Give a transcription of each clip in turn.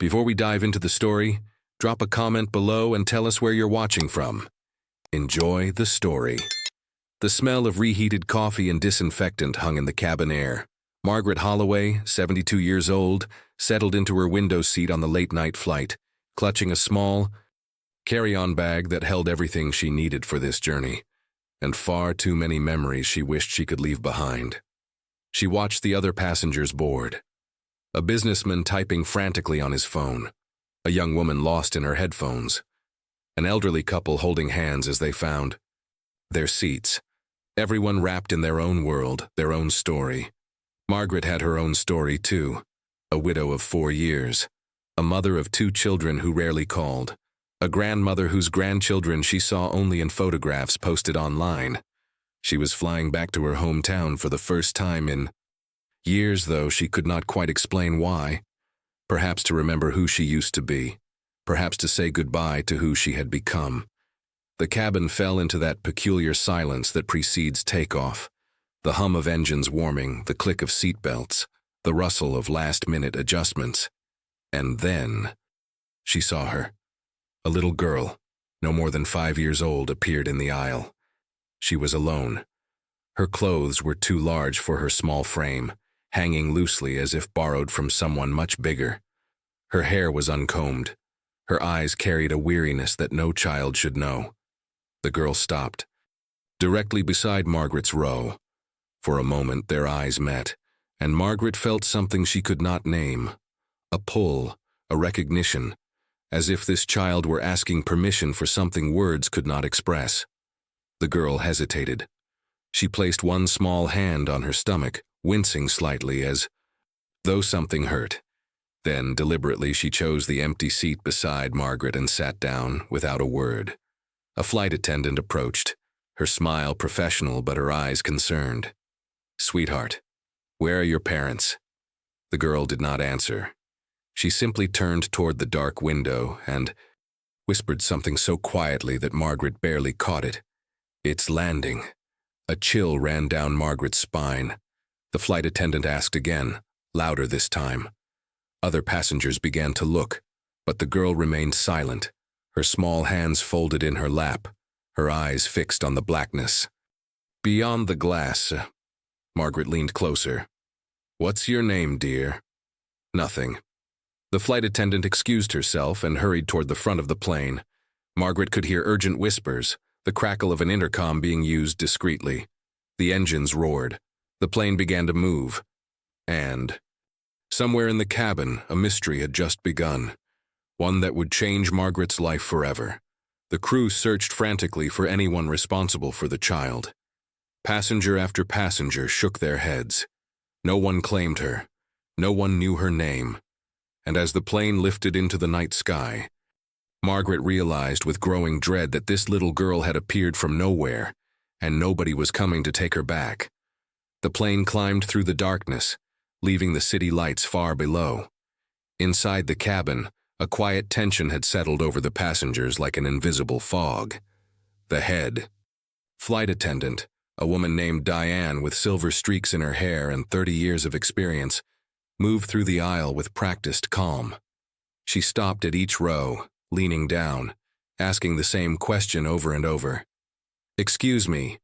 Before we dive into the story, drop a comment below and tell us where you're watching from. Enjoy the story. The smell of reheated coffee and disinfectant hung in the cabin air. Margaret Holloway, 72 years old, settled into her window seat on the late-night flight, clutching a small carry-on bag that held everything she needed for this journey, and far too many memories she wished she could leave behind. She watched the other passengers board. A businessman typing frantically on his phone, a young woman lost in her headphones, an elderly couple holding hands as they found their seats. Everyone wrapped in their own world, their own story. Margaret had her own story too, a widow of 4 years, a mother of 2 children who rarely called, a grandmother whose grandchildren she saw only in photographs posted online. She was flying back to her hometown for the first time in years, though she could not quite explain why. Perhaps to remember who she used to be, perhaps to say goodbye to who she had become. The cabin fell into that peculiar silence that precedes takeoff, the hum of engines warming, the click of seatbelts, the rustle of last-minute adjustments. And then she saw her. A little girl, no more than 5 years old, appeared in the aisle. She was alone. Her clothes were too large for her small frame, hanging loosely as if borrowed from someone much bigger. Her hair was uncombed. Her eyes carried a weariness that no child should know. The girl stopped, directly beside Margaret's row. For a moment their eyes met, and Margaret felt something she could not name. A pull, a recognition, as if this child were asking permission for something words could not express. The girl hesitated. She placed one small hand on her stomach, wincing slightly as though something hurt. Then, deliberately, she chose the empty seat beside Margaret and sat down without a word. A flight attendant approached, her smile professional but her eyes concerned. "Sweetheart, where are your parents?" The girl did not answer. She simply turned toward the dark window and whispered something so quietly that Margaret barely caught it. "It's landing." A chill ran down Margaret's spine. The flight attendant asked again, louder this time. Other passengers began to look, but the girl remained silent, her small hands folded in her lap, her eyes fixed on the blackness. Beyond the glass, Margaret leaned closer. "What's your name, dear?" "Nothing." The flight attendant excused herself and hurried toward the front of the plane. Margaret could hear urgent whispers, the crackle of an intercom being used discreetly. The engines roared. The plane began to move. And somewhere in the cabin, a mystery had just begun, one that would change Margaret's life forever. The crew searched frantically for anyone responsible for the child. Passenger after passenger shook their heads. No one claimed her. No one knew her name. And as the plane lifted into the night sky, Margaret realized with growing dread that this little girl had appeared from nowhere, and nobody was coming to take her back. The plane climbed through the darkness, leaving the city lights far below. Inside the cabin, a quiet tension had settled over the passengers like an invisible fog. The head flight attendant, a woman named Diane with silver streaks in her hair and 30 years of experience, moved through the aisle with practiced calm. She stopped at each row, leaning down, asking the same question over and over. "Excuse me,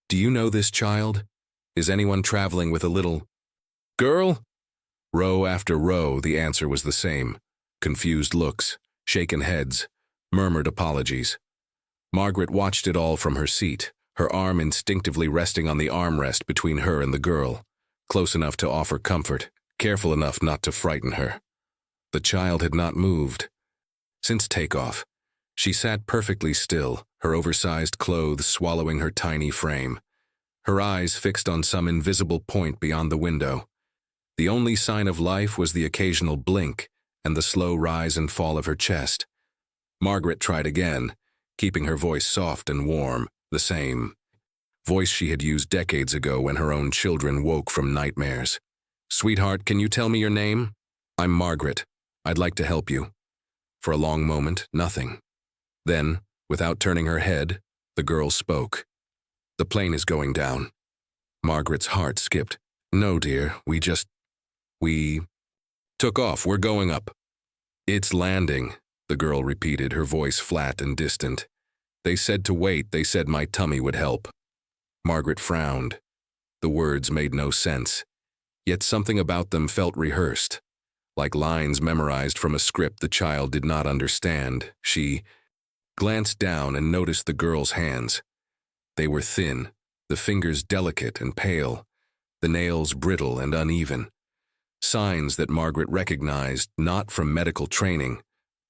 do you know this child? Is anyone traveling with a little girl?" Row after row, the answer was the same. Confused looks, shaken heads, murmured apologies. Margaret watched it all from her seat, her arm instinctively resting on the armrest between her and the girl, close enough to offer comfort, careful enough not to frighten her. The child had not moved. Since takeoff, she sat perfectly still, her oversized clothes swallowing her tiny frame, her eyes fixed on some invisible point beyond the window. The only sign of life was the occasional blink and the slow rise and fall of her chest. Margaret tried again, keeping her voice soft and warm, the same voice she had used decades ago when her own children woke from nightmares. "Sweetheart, can you tell me your name?" "I'm Margaret. I'd like to help you." For a long moment, nothing. Then, without turning her head, the girl spoke. "The plane is going down." Margaret's heart skipped. "No, dear, we took off. We're going up." It's landing, the girl repeated, her voice flat and distant. They said to wait, they said my tummy would help. Margaret frowned. The words made no sense, yet something about them felt rehearsed. Like lines memorized from a script the child did not understand. She glanced down and noticed the girl's hands. They were thin, the fingers delicate and pale, the nails brittle and uneven. Signs that Margaret recognized not from medical training,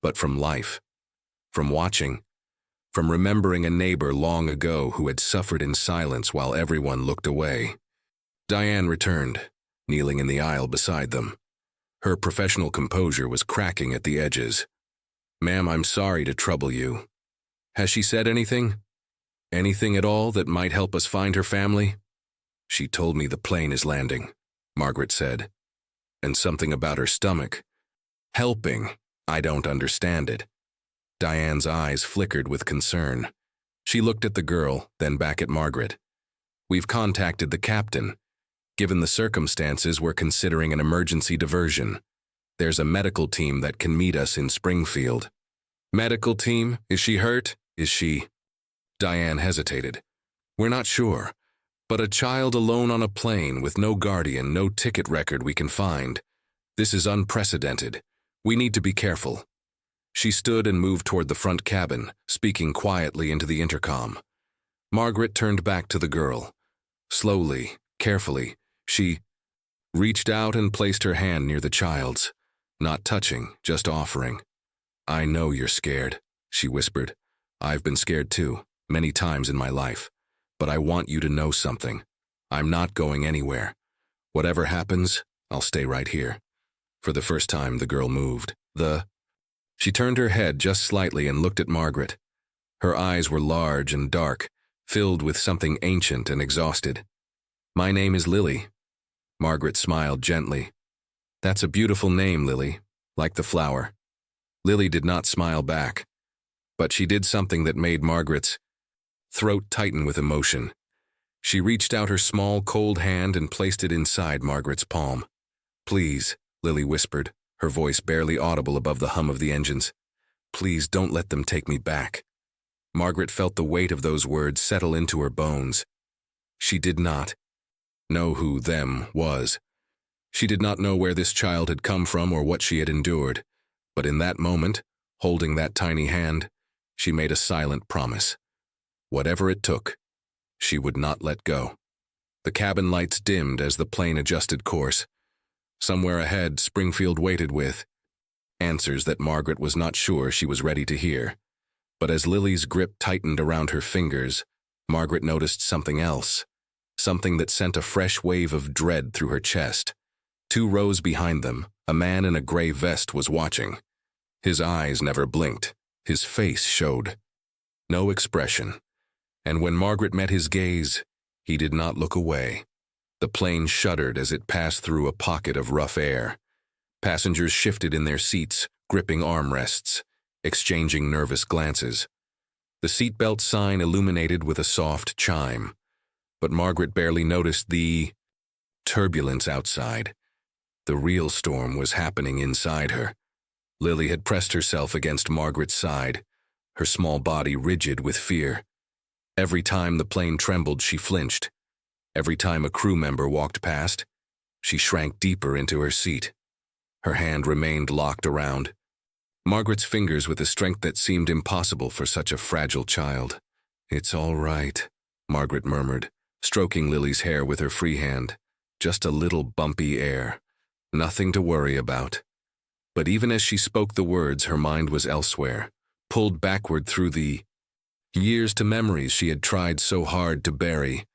but from life, from watching, from remembering a neighbor long ago who had suffered in silence while everyone looked away. Diane returned, kneeling in the aisle beside them. Her professional composure was cracking at the edges. "Ma'am, I'm sorry to trouble you. Has she said anything? Anything at all that might help us find her family?" "She told me the plane is landing," Margaret said. "And something about her stomach. Helping. I don't understand it." Diane's eyes flickered with concern. She looked at the girl, then back at Margaret. "We've contacted the captain. Given the circumstances, we're considering an emergency diversion. There's a medical team that can meet us in Springfield." "Medical team? Is she hurt? Is she—" Diane hesitated. "We're not sure, but a child alone on a plane with no guardian, no ticket record we can find. This is unprecedented. We need to be careful." She stood and moved toward the front cabin, speaking quietly into the intercom. Margaret turned back to the girl. Slowly, carefully, she reached out and placed her hand near the child's, not touching, just offering. "I know you're scared," she whispered. "I've been scared too, many times in my life. But I want you to know something. I'm not going anywhere. Whatever happens, I'll stay right here." For the first time, the girl moved. She turned her head just slightly and looked at Margaret. Her eyes were large and dark, filled with something ancient and exhausted. "My name is Lily." Margaret smiled gently. "That's a beautiful name, Lily, like the flower." Lily did not smile back, but she did something that made Margaret's throat tighten with emotion. She reached out her small, cold hand and placed it inside Margaret's palm. "Please," Lily whispered, her voice barely audible above the hum of the engines. "Please don't let them take me back." Margaret felt the weight of those words settle into her bones. She did not know who them was. She did not know where this child had come from or what she had endured. But in that moment, holding that tiny hand, she made a silent promise. Whatever it took, she would not let go. The cabin lights dimmed as the plane adjusted course. Somewhere ahead, Springfield waited with answers that Margaret was not sure she was ready to hear. But as Lily's grip tightened around her fingers, Margaret noticed something else, something that sent a fresh wave of dread through her chest. 2 rows behind them, a man in a gray vest was watching. His eyes never blinked. His face showed no expression. And when Margaret met his gaze, he did not look away. The plane shuddered as it passed through a pocket of rough air. Passengers shifted in their seats, gripping armrests, exchanging nervous glances. The seatbelt sign illuminated with a soft chime. But Margaret barely noticed the turbulence outside. The real storm was happening inside her. Lily had pressed herself against Margaret's side, her small body rigid with fear. Every time the plane trembled, she flinched. Every time a crew member walked past, she shrank deeper into her seat. Her hand remained locked around Margaret's fingers with a strength that seemed impossible for such a fragile child. "It's all right," Margaret murmured, stroking Lily's hair with her free hand. "Just a little bumpy air. Nothing to worry about." But even as she spoke the words, her mind was elsewhere, pulled backward through the years to memories she had tried so hard to bury.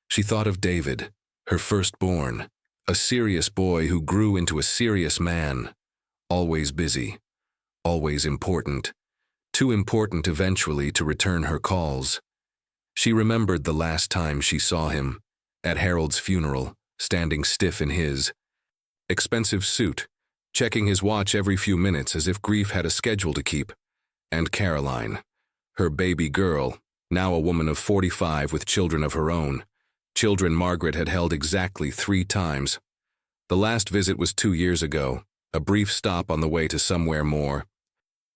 She thought of David, her firstborn, a serious boy who grew into a serious man, always busy, always important, too important eventually to return her calls. She remembered the last time she saw him, at Harold's funeral, standing stiff in his expensive suit, checking his watch every few minutes as if grief had a schedule to keep. And Caroline, her baby girl, now a woman of 45 with children of her own, children Margaret had held exactly 3 times. The last visit was 2 years ago, A brief stop on the way to somewhere more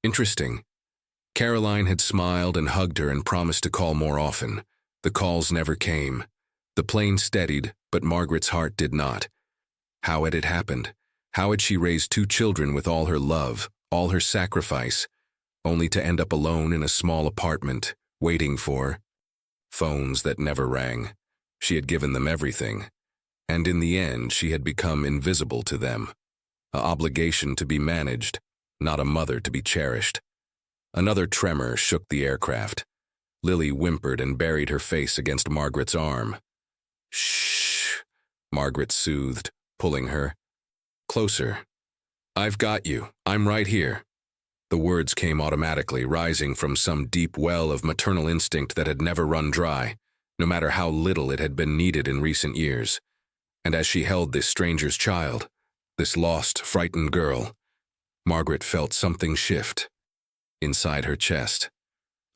interesting. Caroline had smiled and hugged her and promised to call more often. The calls never came. The plane steadied, but Margaret's heart did not. How had it happened? How had she raised 2 children with all her love, all her sacrifice, only to end up alone in a small apartment, waiting for phones that never rang? She had given them everything, and in the end she had become invisible to them. An obligation to be managed, not a mother to be cherished. Another tremor shook the aircraft. Lily whimpered and buried her face against Margaret's arm. "Shh," Margaret soothed, pulling her closer. "I've got you. I'm right here." The words came automatically, rising from some deep well of maternal instinct that had never run dry, no matter how little it had been needed in recent years. And as she held this stranger's child, this lost, frightened girl, Margaret felt something shift. Inside her chest,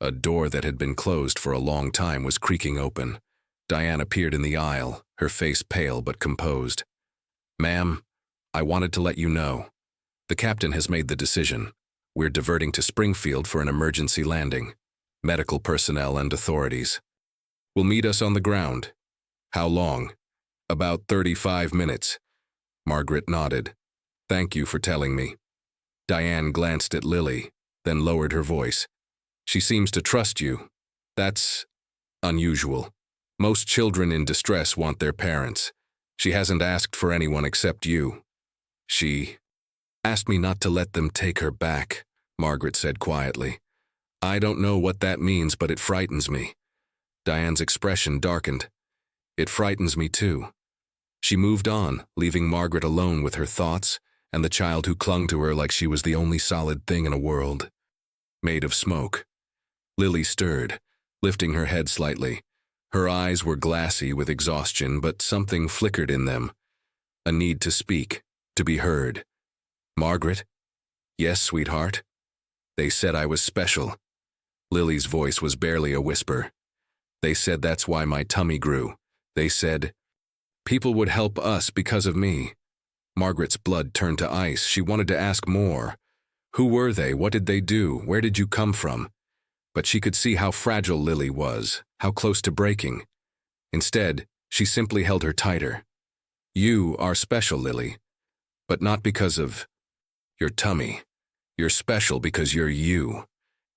a door that had been closed for a long time was creaking open. Diane appeared in the aisle, her face pale but composed. "Ma'am, I wanted to let you know. The captain has made the decision. We're diverting to Springfield for an emergency landing. Medical personnel and authorities will meet us on the ground." "How long?" "About 35 minutes. Margaret nodded. "Thank you for telling me." Diane glanced at Lily, then lowered her voice. "She seems to trust you. That's unusual. Most children in distress want their parents. She hasn't asked for anyone except you." "She asked me not to let them take her back," Margaret said quietly. "I don't know what that means, but it frightens me." Diane's expression darkened. "It frightens me too." She moved on, leaving Margaret alone with her thoughts and the child who clung to her like she was the only solid thing in a world made of smoke. Lily stirred, lifting her head slightly. Her eyes were glassy with exhaustion, but something flickered in them. A need to speak, to be heard. "Margaret?" "Yes, sweetheart?" "They said I was special." Lily's voice was barely a whisper. "They said that's why my tummy grew. They said people would help us because of me." Margaret's blood turned to ice. She wanted to ask more. Who were they? What did they do? Where did you come from? But she could see how fragile Lily was, how close to breaking. Instead, she simply held her tighter. "You are special, Lily, but not because of your tummy. You're special because you're you,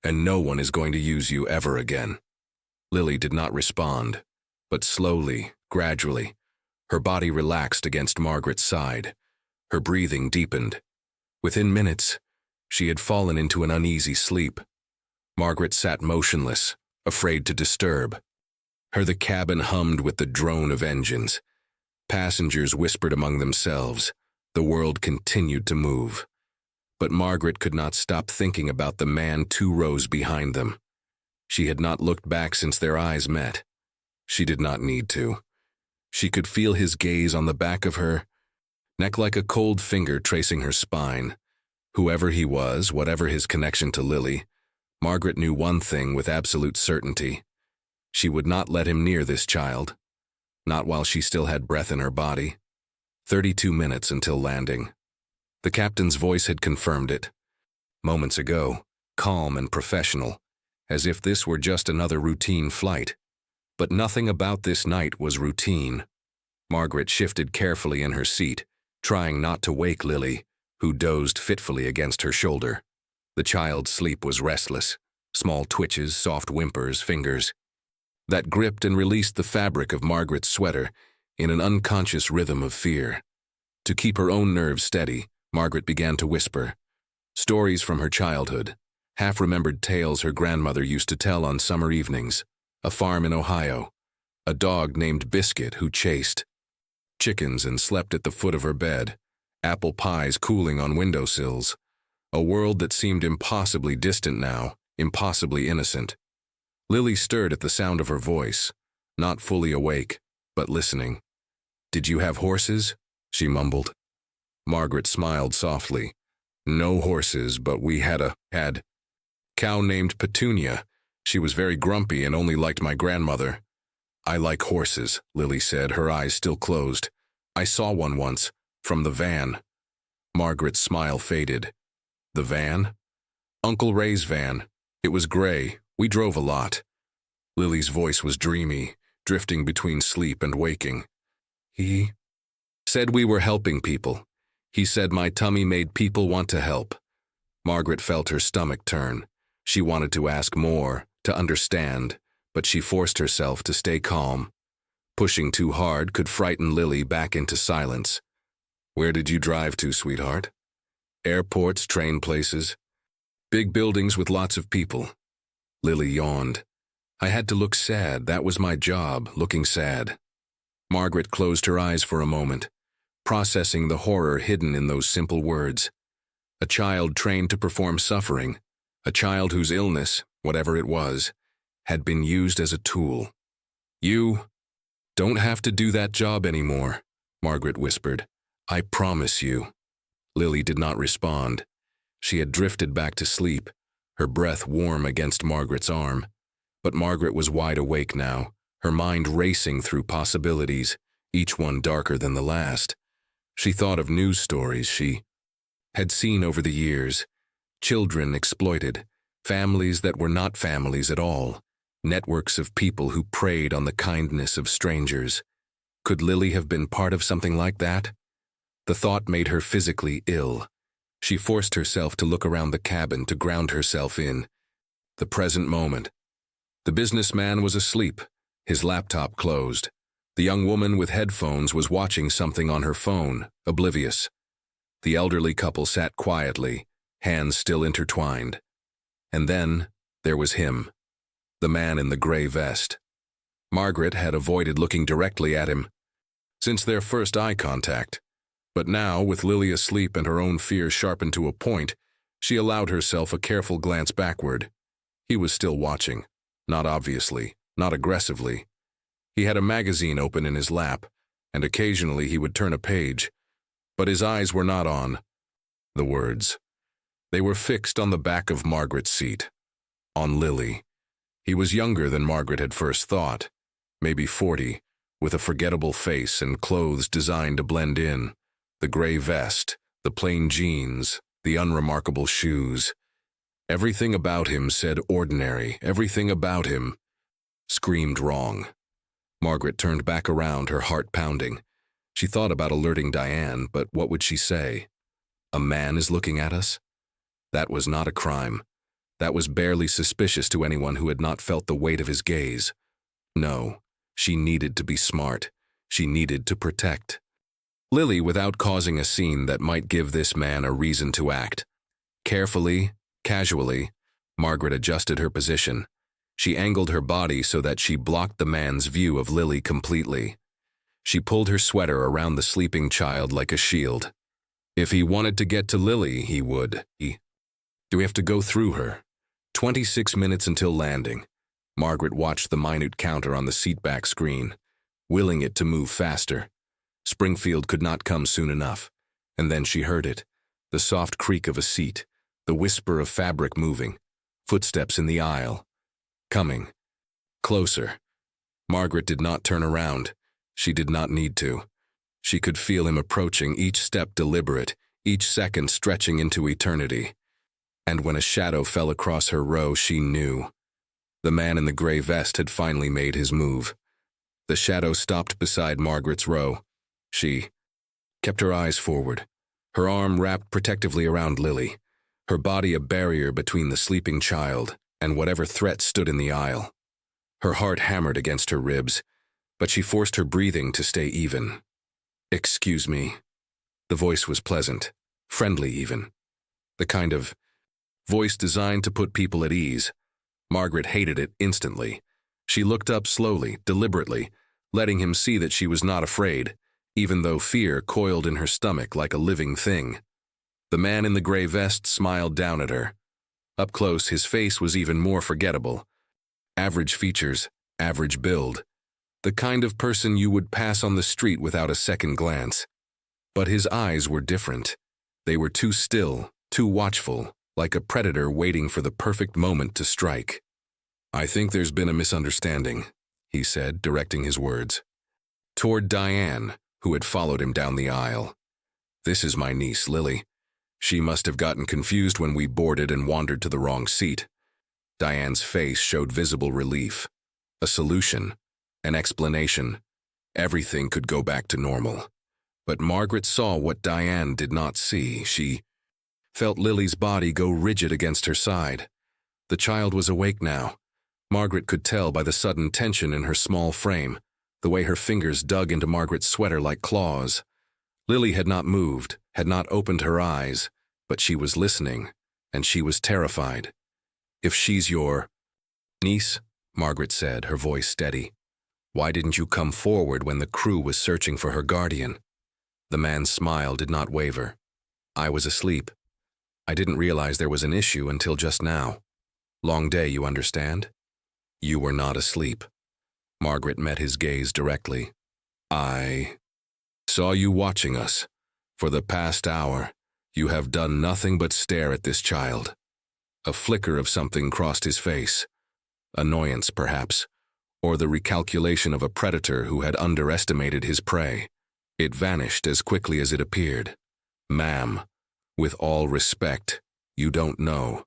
and no one is going to use you ever again." Lily did not respond, but slowly, gradually, her body relaxed against Margaret's side. Her breathing deepened. Within minutes, she had fallen into an uneasy sleep. Margaret sat motionless, afraid to disturb. The cabin hummed with the drone of engines. Passengers whispered among themselves. The world continued to move. But Margaret could not stop thinking about the man 2 rows behind them. She had not looked back since their eyes met. She did not need to. She could feel his gaze on the back of her neck like a cold finger tracing her spine. Whoever he was, whatever his connection to Lily, Margaret knew one thing with absolute certainty. She would not let him near this child, not while she still had breath in her body. 32 minutes until landing. The captain's voice had confirmed it. Moments ago, calm and professional, as if this were just another routine flight. But nothing about this night was routine. Margaret shifted carefully in her seat, trying not to wake Lily, who dozed fitfully against her shoulder. The child's sleep was restless, small twitches, soft whimpers, fingers that gripped and released the fabric of Margaret's sweater in an unconscious rhythm of fear. To keep her own nerves steady, Margaret began to whisper. Stories from her childhood, half-remembered tales her grandmother used to tell on summer evenings. A farm in Ohio, a dog named Biscuit who chased chickens and slept at the foot of her bed, apple pies cooling on windowsills, a world that seemed impossibly distant now, impossibly innocent. Lily stirred at the sound of her voice, not fully awake, but listening. "Did you have horses?" she mumbled. Margaret smiled softly. "No horses, but we had a cow named Petunia. She was very grumpy and only liked my grandmother." "I like horses," Lily said, her eyes still closed. "I saw one once, from the van." Margaret's smile faded. The van? Uncle Ray's van. It was gray. We drove a lot. Lily's voice was dreamy, drifting between sleep and waking. He said we were helping people. He said my tummy made people want to help. Margaret felt her stomach turn. She wanted to ask more, to understand, but she forced herself to stay calm. Pushing too hard could frighten Lily back into silence. Where did you drive to, sweetheart? Airports, train places. Big buildings with lots of people. Lily yawned. I had to look sad. That was my job, looking sad. Margaret closed her eyes for a moment, processing the horror hidden in those simple words. A child trained to perform suffering, a child whose illness, whatever it was, had been used as a tool. You don't have to do that job anymore, Margaret whispered. I promise you. Lily did not respond. She had drifted back to sleep, her breath warm against Margaret's arm. But Margaret was wide awake now, her mind racing through possibilities, each one darker than the last. She thought of news stories she had seen over the years. Children exploited, families that were not families at all, networks of people who preyed on the kindness of strangers. Could Lily have been part of something like that? The thought made her physically ill. She forced herself to look around the cabin to ground herself in the present moment. The businessman was asleep, his laptop closed. The young woman with headphones was watching something on her phone, oblivious. The elderly couple sat quietly, hands still intertwined. And then there was him, the man in the gray vest. Margaret had avoided looking directly at him since their first eye contact. But now, with Lily asleep and her own fear sharpened to a point, she allowed herself a careful glance backward. He was still watching, not obviously, not aggressively. He had a magazine open in his lap, and occasionally he would turn a page. But his eyes were not on the words. They were fixed on the back of Margaret's seat, on Lily. He was younger than Margaret had first thought, maybe 40, with a forgettable face and clothes designed to blend in. The gray vest, the plain jeans, the unremarkable shoes. Everything about him said ordinary, everything about him screamed wrong. Margaret turned back around, her heart pounding. She thought about alerting Diane, but what would she say? A man is looking at us? That was not a crime. That was barely suspicious to anyone who had not felt the weight of his gaze. No, she needed to be smart. She needed to protect Lily without causing a scene that might give this man a reason to act. Carefully, casually, Margaret adjusted her position. She angled her body so that she blocked the man's view of Lily completely. She pulled her sweater around the sleeping child like a shield. If he wanted to get to Lily, he would. Do we have to go through her? 26 minutes until landing. Margaret watched the minute counter on the seatback screen, willing it to move faster. Springfield could not come soon enough. And then she heard it, the soft creak of a seat, the whisper of fabric moving, footsteps in the aisle. Coming. Closer. Margaret did not turn around. She did not need to. She could feel him approaching, each step deliberate, each second stretching into eternity. And when a shadow fell across her row, she knew. The man in the gray vest had finally made his move. The shadow stopped beside Margaret's row. She kept her eyes forward, her arm wrapped protectively around Lily, her body a barrier between the sleeping child and whatever threat stood in the aisle. Her heart hammered against her ribs, but she forced her breathing to stay even. Excuse me. The voice was pleasant, friendly even. The kind of voice designed to put people at ease. Margaret hated it instantly. She looked up slowly, deliberately, letting him see that she was not afraid, even though fear coiled in her stomach like a living thing. The man in the gray vest smiled down at her. Up close, his face was even more forgettable. Average features, average build. The kind of person you would pass on the street without a second glance. But his eyes were different. They were too still, too watchful, like a predator waiting for the perfect moment to strike. I think there's been a misunderstanding, he said, directing his words toward Diane, who had followed him down the aisle. This is my niece, Lily. She must have gotten confused when we boarded and wandered to the wrong seat. Diane's face showed visible relief. A solution. An explanation. Everything could go back to normal. But Margaret saw what Diane did not see. She felt Lily's body go rigid against her side. The child was awake now. Margaret could tell by the sudden tension in her small frame, the way her fingers dug into Margaret's sweater like claws. Lily had not moved, had not opened her eyes, but she was listening, and she was terrified. "If she's your niece," Margaret said, her voice steady, "why didn't you come forward when the crew was searching for her guardian?" The man's smile did not waver. "I was asleep. I didn't realize there was an issue until just now. Long day, you understand?" "You were not asleep." Margaret met his gaze directly. "I saw you watching us. For the past hour, you have done nothing but stare at this child." A flicker of something crossed his face. Annoyance, perhaps, or the recalculation of a predator who had underestimated his prey. It vanished as quickly as it appeared. "Ma'am, with all respect, you don't know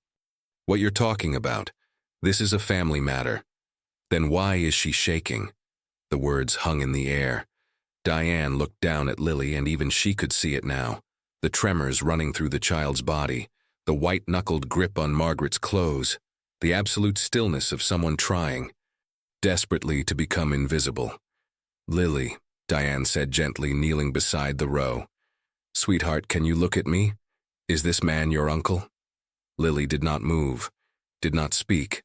what you're talking about. This is a family matter." "Then why is she shaking?" The words hung in the air. Diane looked down at Lily, and even she could see it now. The tremors running through the child's body, the white-knuckled grip on Margaret's clothes, the absolute stillness of someone trying desperately to become invisible. "Lily," Diane said gently, kneeling beside the row. "Sweetheart, can you look at me? Is this man your uncle?" Lily did not move, did not speak,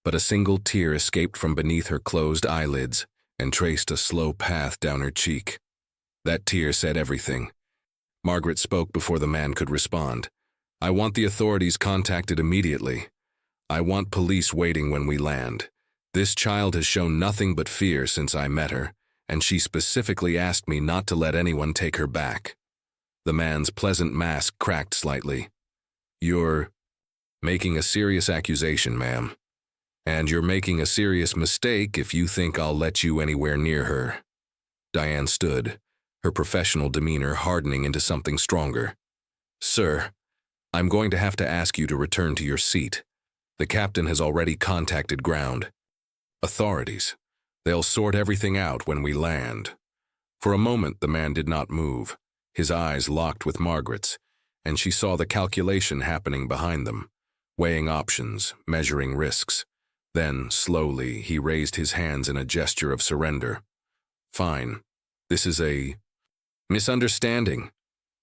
but a single tear escaped from beneath her closed eyelids and traced a slow path down her cheek. That tear said everything. Margaret spoke before the man could respond. "I want the authorities contacted immediately. I want police waiting when we land. This child has shown nothing but fear since I met her, and she specifically asked me not to let anyone take her back." The man's pleasant mask cracked slightly. "You're making a serious accusation, ma'am. And you're making a serious mistake if you think I'll let you anywhere near her." Diane stood, her professional demeanor hardening into something stronger. "Sir, I'm going to have to ask you to return to your seat. The captain has already contacted ground authorities. They'll sort everything out when we land." For a moment the man did not move, his eyes locked with Margaret's, and she saw the calculation happening behind them, weighing options, measuring risks. Then, slowly, he raised his hands in a gesture of surrender. "Fine. This is a misunderstanding.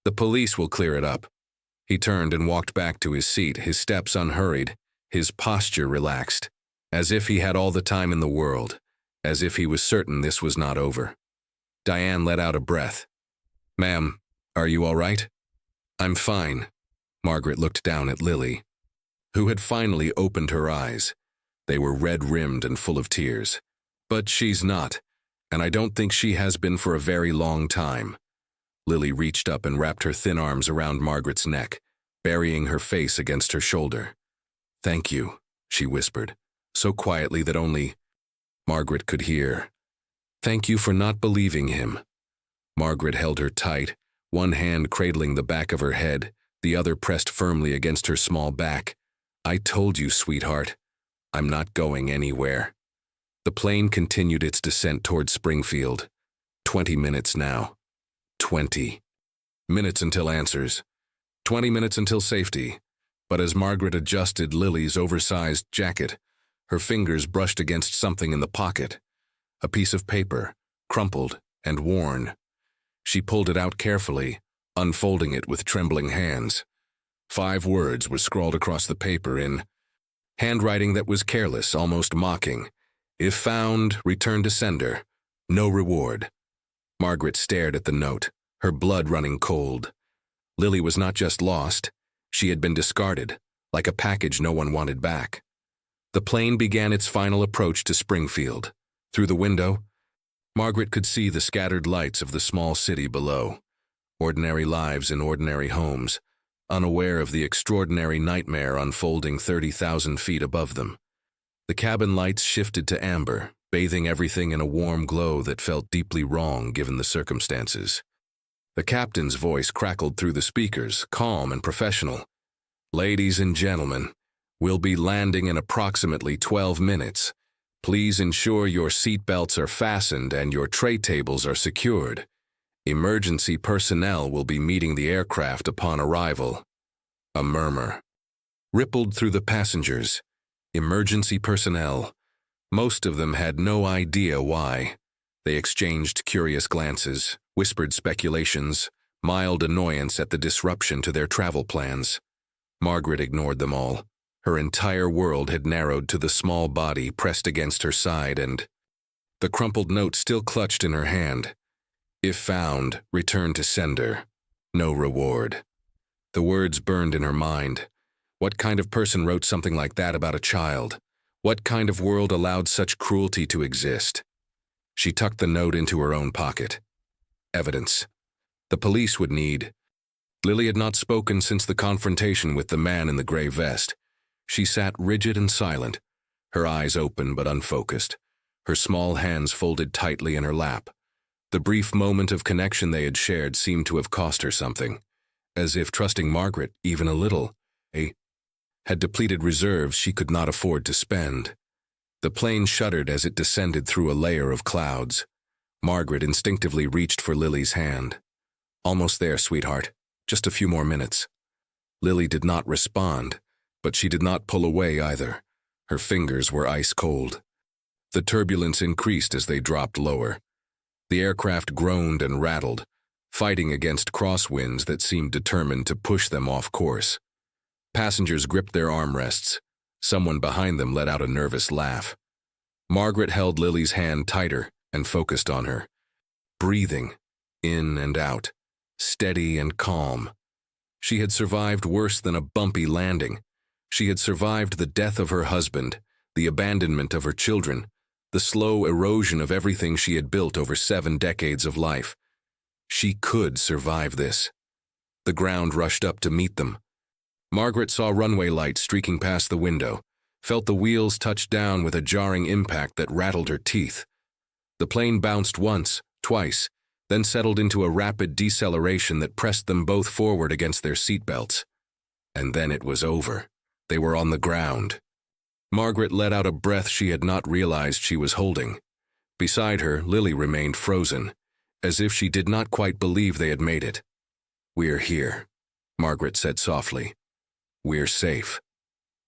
The police will clear it up." He turned and walked back to his seat, his steps unhurried, his posture relaxed, as if he had all the time in the world, as if he was certain this was not over. Diane let out a breath. "Ma'am, are you all right?" "I'm fine." Margaret looked down at Lily, who had finally opened her eyes. They were red-rimmed and full of tears. "But she's not, and I don't think she has been for a very long time." Lily reached up and wrapped her thin arms around Margaret's neck, burying her face against her shoulder. "Thank you," she whispered, so quietly that only Margaret could hear. "Thank you for not believing him." Margaret held her tight, one hand cradling the back of her head, the other pressed firmly against her small back. "I told you, sweetheart. I'm not going anywhere." The plane continued its descent toward Springfield. 20 minutes now. 20 minutes until answers. 20 minutes until safety. But as Margaret adjusted Lily's oversized jacket, her fingers brushed against something in the pocket. A piece of paper, crumpled and worn. She pulled it out carefully, unfolding it with trembling hands. 5 words were scrawled across the paper in handwriting that was careless, almost mocking. "If found, return to sender. No reward." Margaret stared at the note, her blood running cold. Lily was not just lost, she had been discarded, like a package no one wanted back. The plane began its final approach to Springfield. Through the window, Margaret could see the scattered lights of the small city below. Ordinary lives in ordinary homes, unaware of the extraordinary nightmare unfolding 30,000 feet above them. The cabin lights shifted to amber, bathing everything in a warm glow that felt deeply wrong given the circumstances. The captain's voice crackled through the speakers, calm and professional. "Ladies and gentlemen, we'll be landing in approximately 12 minutes. Please ensure your seatbelts are fastened and your tray tables are secured. Emergency personnel will be meeting the aircraft upon arrival." A murmur rippled through the passengers. Emergency personnel. Most of them had no idea why. They exchanged curious glances, whispered speculations, mild annoyance at the disruption to their travel plans. Margaret ignored them all. Her entire world had narrowed to the small body pressed against her side and the crumpled note still clutched in her hand. "If found, return to sender. No reward." The words burned in her mind. What kind of person wrote something like that about a child? What kind of world allowed such cruelty to exist? She tucked the note into her own pocket. Evidence. The police would need. Lily had not spoken since the confrontation with the man in the gray vest. She sat rigid and silent, her eyes open but unfocused, her small hands folded tightly in her lap. The brief moment of connection they had shared seemed to have cost her something, as if trusting Margaret, even a little, had depleted reserves she could not afford to spend. The plane shuddered as it descended through a layer of clouds. Margaret instinctively reached for Lily's hand. "Almost there, sweetheart. Just a few more minutes." Lily did not respond, but she did not pull away either. Her fingers were ice cold. The turbulence increased as they dropped lower. The aircraft groaned and rattled, fighting against crosswinds that seemed determined to push them off course. Passengers gripped their armrests. Someone behind them let out a nervous laugh. Margaret held Lily's hand tighter and focused on her. Breathing, in and out, steady and calm. She had survived worse than a bumpy landing. She had survived the death of her husband, the abandonment of her children, the slow erosion of everything she had built over 7 decades of life. She could survive this. The ground rushed up to meet them. Margaret saw runway lights streaking past the window, felt the wheels touch down with a jarring impact that rattled her teeth. The plane bounced once, twice, then settled into a rapid deceleration that pressed them both forward against their seatbelts. And then it was over. They were on the ground. Margaret let out a breath she had not realized she was holding. Beside her, Lily remained frozen, as if she did not quite believe they had made it. "We're here," Margaret said softly. "We're safe."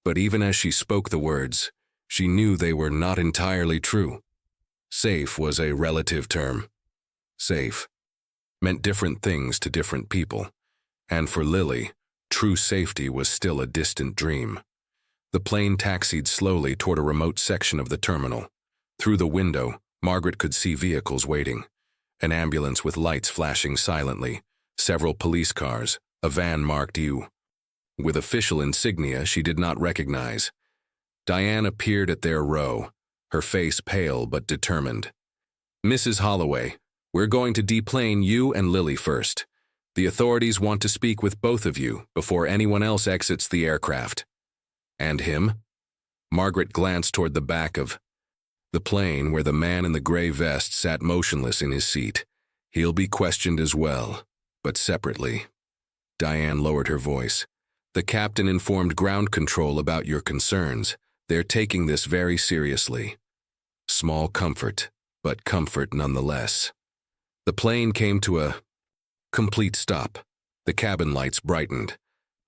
But even as she spoke the words, she knew they were not entirely true. Safe was a relative term. Safe meant different things to different people, and for Lily, true safety was still a distant dream. The plane taxied slowly toward a remote section of the terminal. Through the window, Margaret could see vehicles waiting. An ambulance with lights flashing silently, several police cars, a van marked U, with official insignia she did not recognize. Diane appeared at their row, her face pale but determined. "Mrs. Holloway, we're going to deplane you and Lily first. The authorities want to speak with both of you before anyone else exits the aircraft." "And him?" Margaret glanced toward the back of the plane where the man in the gray vest sat motionless in his seat. "He'll be questioned as well, but separately." Diane lowered her voice. "The captain informed ground control about your concerns. They're taking this very seriously." Small comfort, but comfort nonetheless. The plane came to a complete stop. The cabin lights brightened.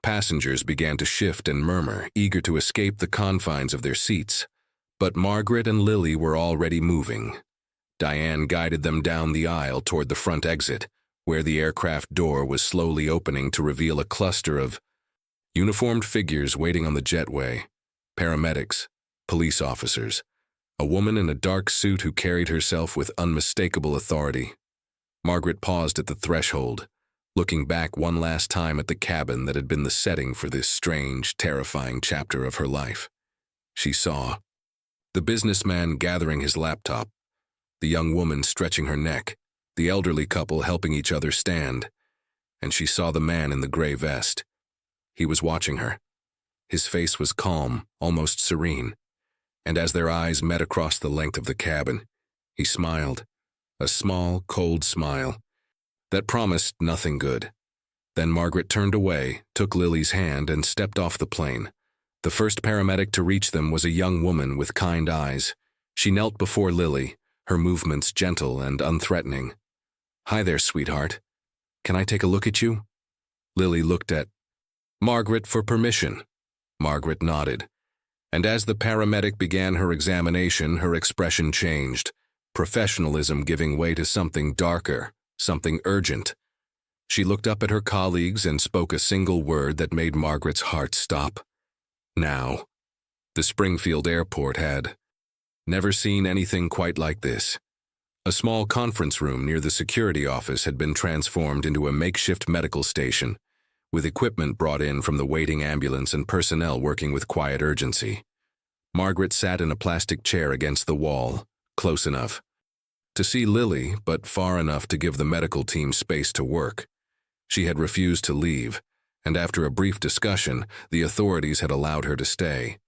Passengers began to shift and murmur, eager to escape the confines of their seats. But Margaret and Lily were already moving. Diane guided them down the aisle toward the front exit, where the aircraft door was slowly opening to reveal a cluster of uniformed figures waiting on the jetway. Paramedics, police officers, a woman in a dark suit who carried herself with unmistakable authority. Margaret paused at the threshold, looking back one last time at the cabin that had been the setting for this strange, terrifying chapter of her life. She saw the businessman gathering his laptop, the young woman stretching her neck, the elderly couple helping each other stand, and she saw the man in the gray vest. He was watching her. His face was calm, almost serene, and as their eyes met across the length of the cabin, he smiled, a small, cold smile. That promised nothing good. Then Margaret turned away, took Lily's hand, and stepped off the plane. The first paramedic to reach them was a young woman with kind eyes. She knelt before Lily, her movements gentle and unthreatening. "Hi there, sweetheart. Can I take a look at you?" Lily looked at Margaret for permission. Margaret nodded. And as the paramedic began her examination, her expression changed, professionalism giving way to something darker, something urgent. She looked up at her colleagues and spoke a single word that made Margaret's heart stop. Now. The Springfield airport had never seen anything quite like this. A small conference room near the security office had been transformed into a makeshift medical station, with equipment brought in from the waiting ambulance and personnel working with quiet urgency. Margaret sat in a plastic chair against the wall, close enough to see Lily, but far enough to give the medical team space to work. She had refused to leave, and after a brief discussion, the authorities had allowed her to stay.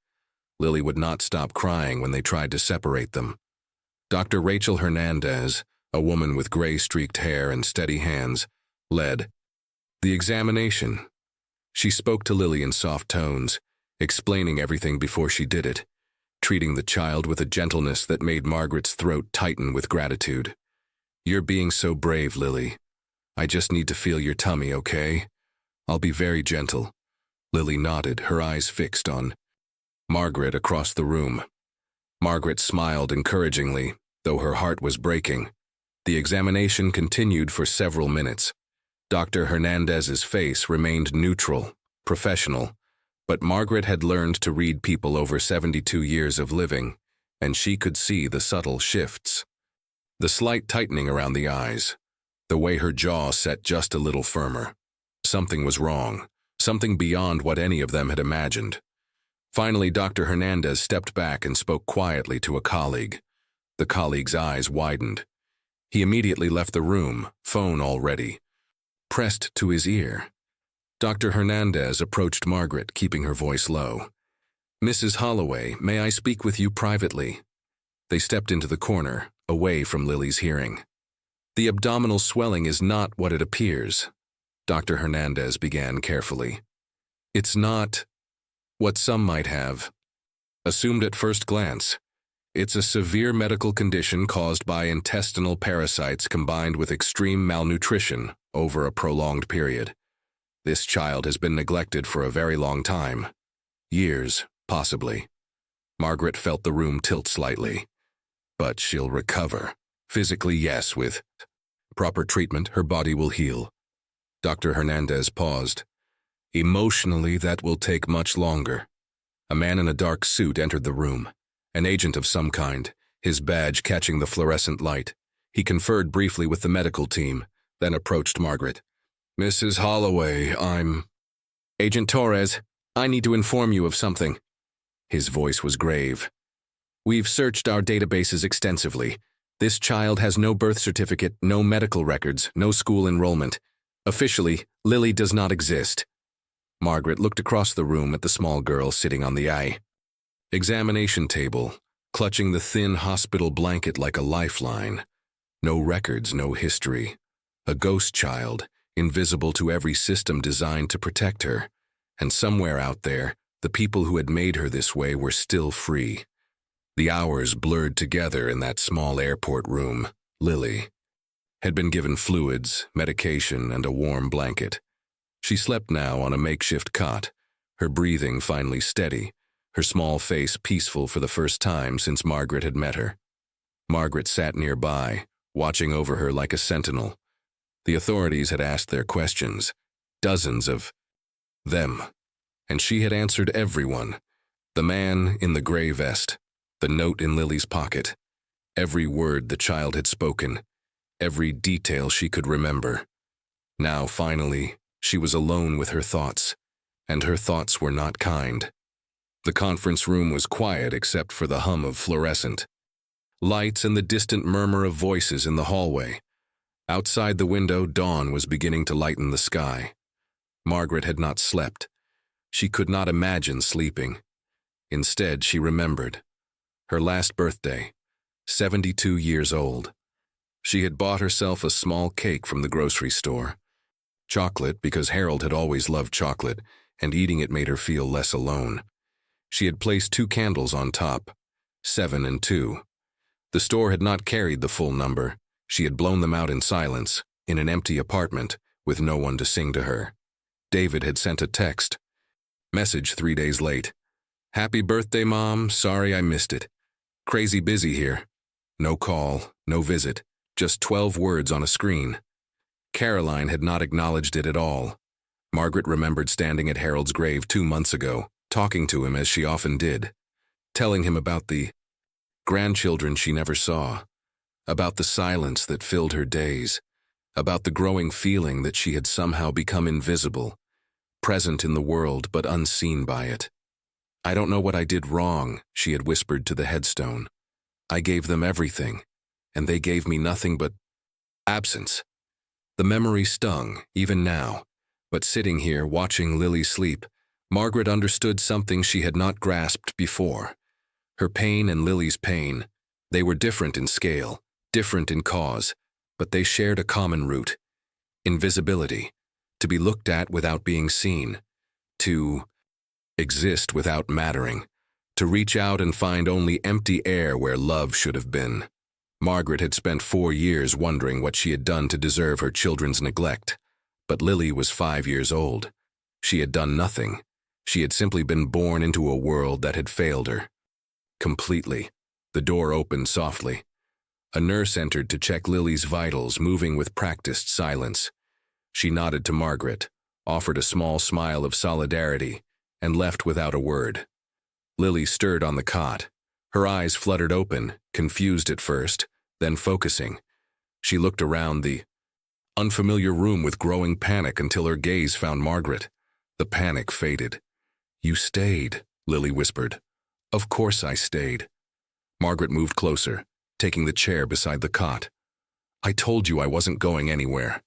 Lily would not stop crying when they tried to separate them. Dr. Rachel Hernandez, a woman with gray-streaked hair and steady hands, led the examination. She spoke to Lily in soft tones, explaining everything before she did it, treating the child with a gentleness that made Margaret's throat tighten with gratitude. "You're being so brave, Lily. I just need to feel your tummy, okay? I'll be very gentle." Lily nodded, her eyes fixed on Margaret across the room. Margaret smiled encouragingly, though her heart was breaking. The examination continued for several minutes. Dr. Hernandez's face remained neutral, professional, but Margaret had learned to read people over 72 years of living, and she could see the subtle shifts. The slight tightening around the eyes, the way her jaw set just a little firmer. Something was wrong, something beyond what any of them had imagined. Finally, Dr. Hernandez stepped back and spoke quietly to a colleague. The colleague's eyes widened. He immediately left the room, phone all ready, pressed to his ear. Dr. Hernandez approached Margaret, keeping her voice low. "Mrs. Holloway, may I speak with you privately?" They stepped into the corner, away from Lily's hearing. "The abdominal swelling is not what it appears," Dr. Hernandez began carefully. "It's not what some might have assumed at first glance. It's a severe medical condition caused by intestinal parasites combined with extreme malnutrition over a prolonged period. This child has been neglected for a very long time. Years, possibly." Margaret felt the room tilt slightly. "But she'll recover. Physically, yes, with proper treatment, her body will heal." Dr. Hernandez paused. "Emotionally, that will take much longer." A man in a dark suit entered the room, an agent of some kind, his badge catching the fluorescent light. He conferred briefly with the medical team, then approached Margaret. "Mrs. Holloway, I'm Agent Torres, I need to inform you of something." His voice was grave. "We've searched our databases extensively. This child has no birth certificate, no medical records, no school enrollment. Officially, Lily does not exist." Margaret looked across the room at the small girl sitting on the examination table, clutching the thin hospital blanket like a lifeline. No records, no history. A ghost child, invisible to every system designed to protect her. And somewhere out there, the people who had made her this way were still free. The hours blurred together in that small airport room. Lily had been given fluids, medication, and a warm blanket. She slept now on a makeshift cot, her breathing finally steady, her small face peaceful for the first time since Margaret had met her. Margaret sat nearby, watching over her like a sentinel. The authorities had asked their questions, dozens of them, and she had answered everyone. The man in the gray vest, the note in Lily's pocket, every word the child had spoken, every detail she could remember. Now, finally, she was alone with her thoughts, and her thoughts were not kind. The conference room was quiet except for the hum of fluorescent lights and the distant murmur of voices in the hallway. Outside the window, dawn was beginning to lighten the sky. Margaret had not slept. She could not imagine sleeping. Instead, she remembered. Her last birthday, 72 years old. She had bought herself a small cake from the grocery store. Chocolate, because Harold had always loved chocolate, and eating it made her feel less alone. She had placed 2 candles on top, 7 and 2. The store had not carried the full number. She had blown them out in silence, in an empty apartment, with no one to sing to her. David had sent a text. Message 3 days late. Happy birthday, Mom. Sorry I missed it. Crazy busy here. No call, no visit, just 12 words on a screen. Caroline had not acknowledged it at all. Margaret remembered standing at Harold's grave 2 months ago, talking to him as she often did, telling him about the grandchildren she never saw, about the silence that filled her days, about the growing feeling that she had somehow become invisible, present in the world but unseen by it. I don't know what I did wrong, she had whispered to the headstone. I gave them everything, and they gave me nothing but absence. The memory stung, even now, but sitting here watching Lily sleep, Margaret understood something she had not grasped before. Her pain and Lily's pain, they were different in scale, different in cause, but they shared a common root: invisibility, to be looked at without being seen, to exist without mattering, to reach out and find only empty air where love should have been. Margaret had spent 4 years wondering what she had done to deserve her children's neglect, but Lily was 5 years old. She had done nothing. She had simply been born into a world that had failed her. Completely. The door opened softly. A nurse entered to check Lily's vitals, moving with practiced silence. She nodded to Margaret, offered a small smile of solidarity, and left without a word. Lily stirred on the cot. Her eyes fluttered open, confused at first, then focusing. She looked around the unfamiliar room with growing panic until her gaze found Margaret. The panic faded. You stayed, Lily whispered. Of course I stayed. Margaret moved closer, taking the chair beside the cot. I told you I wasn't going anywhere.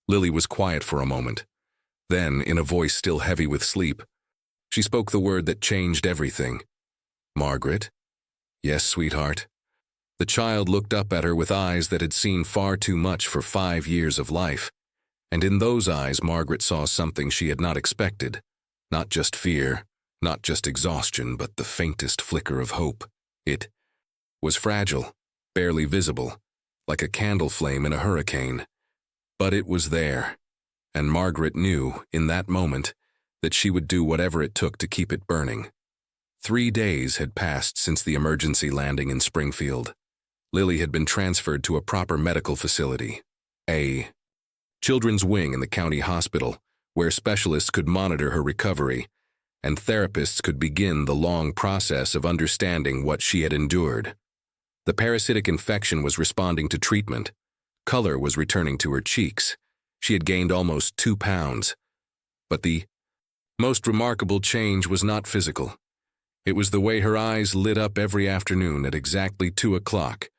Lily was quiet for a moment. Then, in a voice still heavy with sleep, she spoke the word that changed everything. Margaret? Yes, sweetheart. The child looked up at her with eyes that had seen far too much for 5 years of life, and in those eyes Margaret saw something she had not expected. Not just fear, not just exhaustion, but the faintest flicker of hope. It was fragile, barely visible, like a candle flame in a hurricane. But it was there, and Margaret knew, in that moment, that she would do whatever it took to keep it burning. 3 days had passed since the emergency landing in Springfield. Lily had been transferred to a proper medical facility, a children's wing in the county hospital, where specialists could monitor her recovery, and therapists could begin the long process of understanding what she had endured. The parasitic infection was responding to treatment. Color was returning to her cheeks. She had gained almost 2 pounds. But the most remarkable change was not physical. It was the way her eyes lit up every afternoon at exactly 2 o'clock,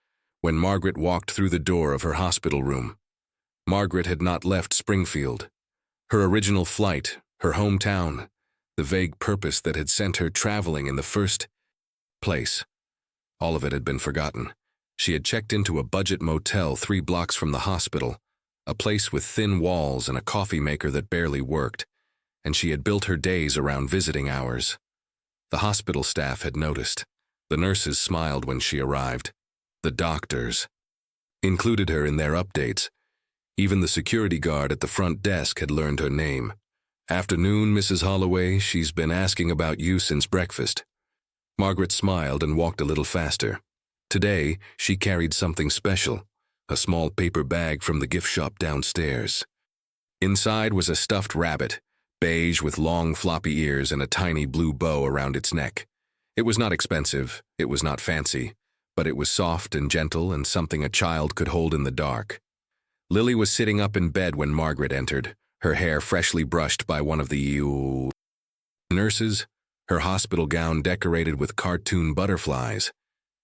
when Margaret walked through the door of her hospital room. Margaret had not left Springfield. Her original flight, her hometown, the vague purpose that had sent her traveling in the first place. All of it had been forgotten. She had checked into a budget motel 3 blocks from the hospital, a place with thin walls and a coffee maker that barely worked, and she had built her days around visiting hours. The hospital staff had noticed. The nurses smiled when she arrived. The doctors included her in their updates. Even the security guard at the front desk had learned her name. Afternoon, Mrs. Holloway, she's been asking about you since breakfast. Margaret smiled and walked a little faster. Today, she carried something special, a small paper bag from the gift shop downstairs. Inside was a stuffed rabbit, beige with long floppy ears and a tiny blue bow around its neck. It was not expensive, it was not fancy, but it was soft and gentle and something a child could hold in the dark. Lily was sitting up in bed when Margaret entered, her hair freshly brushed by one of the nurses, her hospital gown decorated with cartoon butterflies.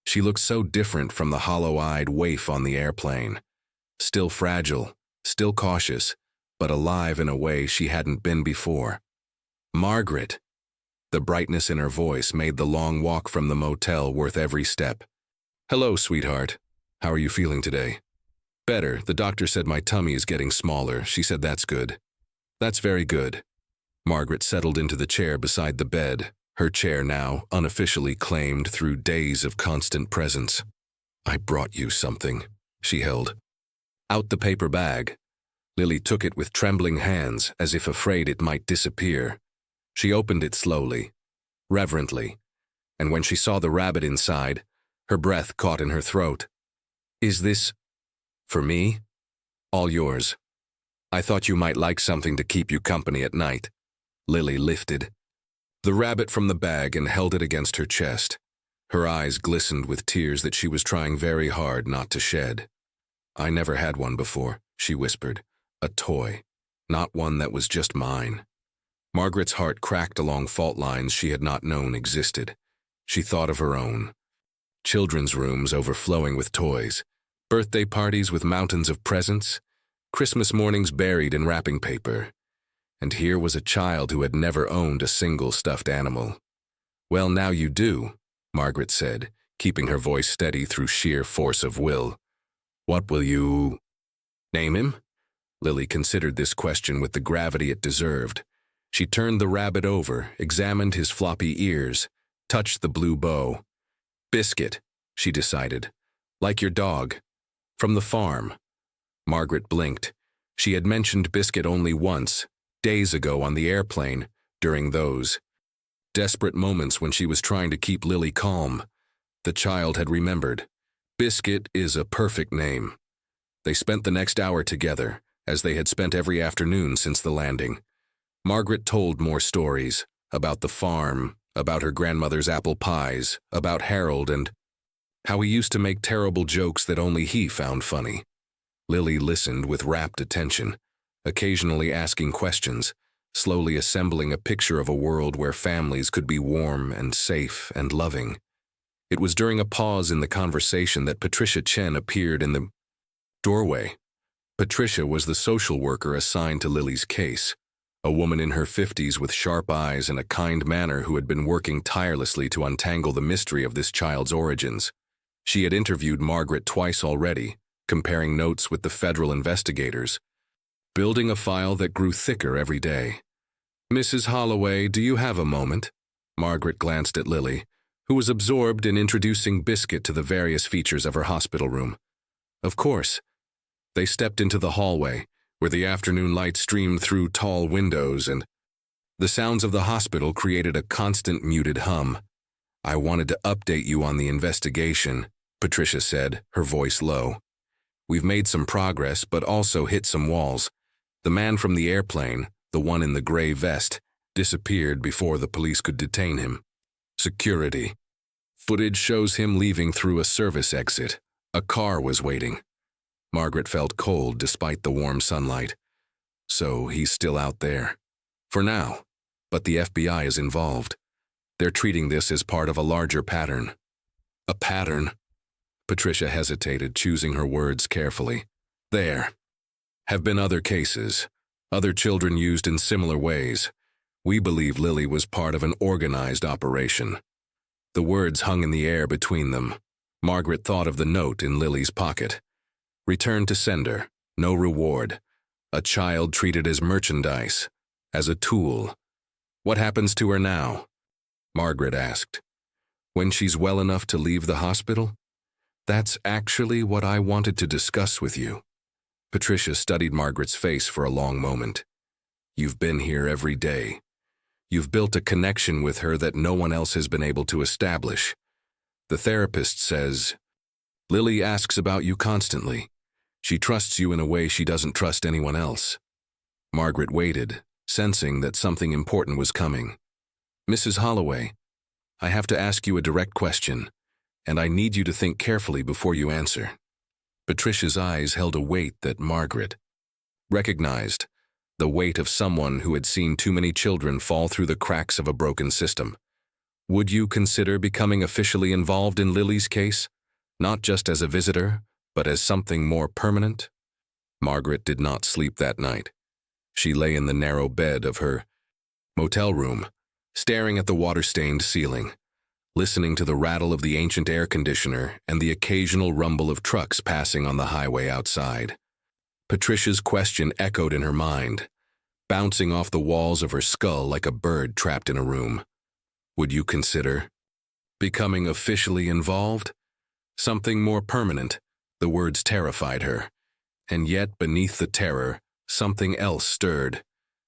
She looked so different from the hollow-eyed waif on the airplane. Still fragile, still cautious, but alive in a way she hadn't been before. Margaret! The brightness in her voice made the long walk from the motel worth every step. Hello, sweetheart. How are you feeling today? Better. The doctor said my tummy is getting smaller. She said that's good. That's very good. Margaret settled into the chair beside the bed, her chair now unofficially claimed through days of constant presence. I brought you something, she held. Out the paper bag. Lily took it with trembling hands, as if afraid it might disappear. She opened it slowly, reverently, and when she saw the rabbit inside, her breath caught in her throat. Is this for me? All yours. I thought you might like something to keep you company at night. Lily lifted the rabbit from the bag and held it against her chest. Her eyes glistened with tears that she was trying very hard not to shed. I never had one before, she whispered. A toy, not one that was just mine. Margaret's heart cracked along fault lines she had not known existed. She thought of her own. Children's rooms overflowing with toys, birthday parties with mountains of presents, Christmas mornings buried in wrapping paper. And here was a child who had never owned a single stuffed animal. Well, now you do, Margaret said, keeping her voice steady through sheer force of will. What will you name him? Lily considered this question with the gravity it deserved. She turned the rabbit over, examined his floppy ears, touched the blue bow. Biscuit, she decided. Like your dog. From the farm. Margaret blinked. She had mentioned Biscuit only once, days ago on the airplane, during those desperate moments when she was trying to keep Lily calm. The child had remembered. Biscuit is a perfect name. They spent the next hour together, as they had spent every afternoon since the landing. Margaret told more stories, about the farm, about her grandmother's apple pies, about Harold and how he used to make terrible jokes that only he found funny. Lily listened with rapt attention, occasionally asking questions, slowly assembling a picture of a world where families could be warm and safe and loving. It was during a pause in the conversation that Patricia Chen appeared in the doorway. Patricia was the social worker assigned to Lily's case, a woman in her 50s with sharp eyes and a kind manner who had been working tirelessly to untangle the mystery of this child's origins. She had interviewed Margaret twice already, comparing notes with the federal investigators, building a file that grew thicker every day. Mrs. Holloway, do you have a moment? Margaret glanced at Lily, who was absorbed in introducing Biscuit to the various features of her hospital room. Of course. They stepped into the hallway, where the afternoon light streamed through tall windows and the sounds of the hospital created a constant muted hum. I wanted to update you on the investigation, Patricia said, her voice low. We've made some progress, but also hit some walls. The man from the airplane, the one in the gray vest, disappeared before the police could detain him. Security. Footage shows him leaving through a service exit. A car was waiting. Margaret felt cold despite the warm sunlight. So he's still out there. For now. But the FBI is involved. They're treating this as part of a larger pattern. A pattern? Patricia hesitated, choosing her words carefully. There have been other cases, other children used in similar ways. We believe Lily was part of an organized operation. The words hung in the air between them. Margaret thought of the note in Lily's pocket. Return to sender, no reward. A child treated as merchandise, as a tool. What happens to her now? Margaret asked. When she's well enough to leave the hospital? That's actually what I wanted to discuss with you. Patricia studied Margaret's face for a long moment. You've been here every day. You've built a connection with her that no one else has been able to establish. The therapist says, Lily asks about you constantly. She trusts you in a way she doesn't trust anyone else. Margaret waited, sensing that something important was coming. Mrs. Holloway, I have to ask you a direct question, and I need you to think carefully before you answer. Patricia's eyes held a weight that Margaret recognized, the weight of someone who had seen too many children fall through the cracks of a broken system. Would you consider becoming officially involved in Lily's case, not just as a visitor, but as something more permanent? Margaret did not sleep that night. She lay in the narrow bed of her motel room, staring at the water-stained ceiling. listening to the rattle of the ancient air conditioner and the occasional rumble of trucks passing on the highway outside. Patricia's question echoed in her mind, bouncing off the walls of her skull like a bird trapped in a room. Would you consider becoming officially involved? Something more permanent. The words terrified her. And yet, beneath the terror, something else stirred,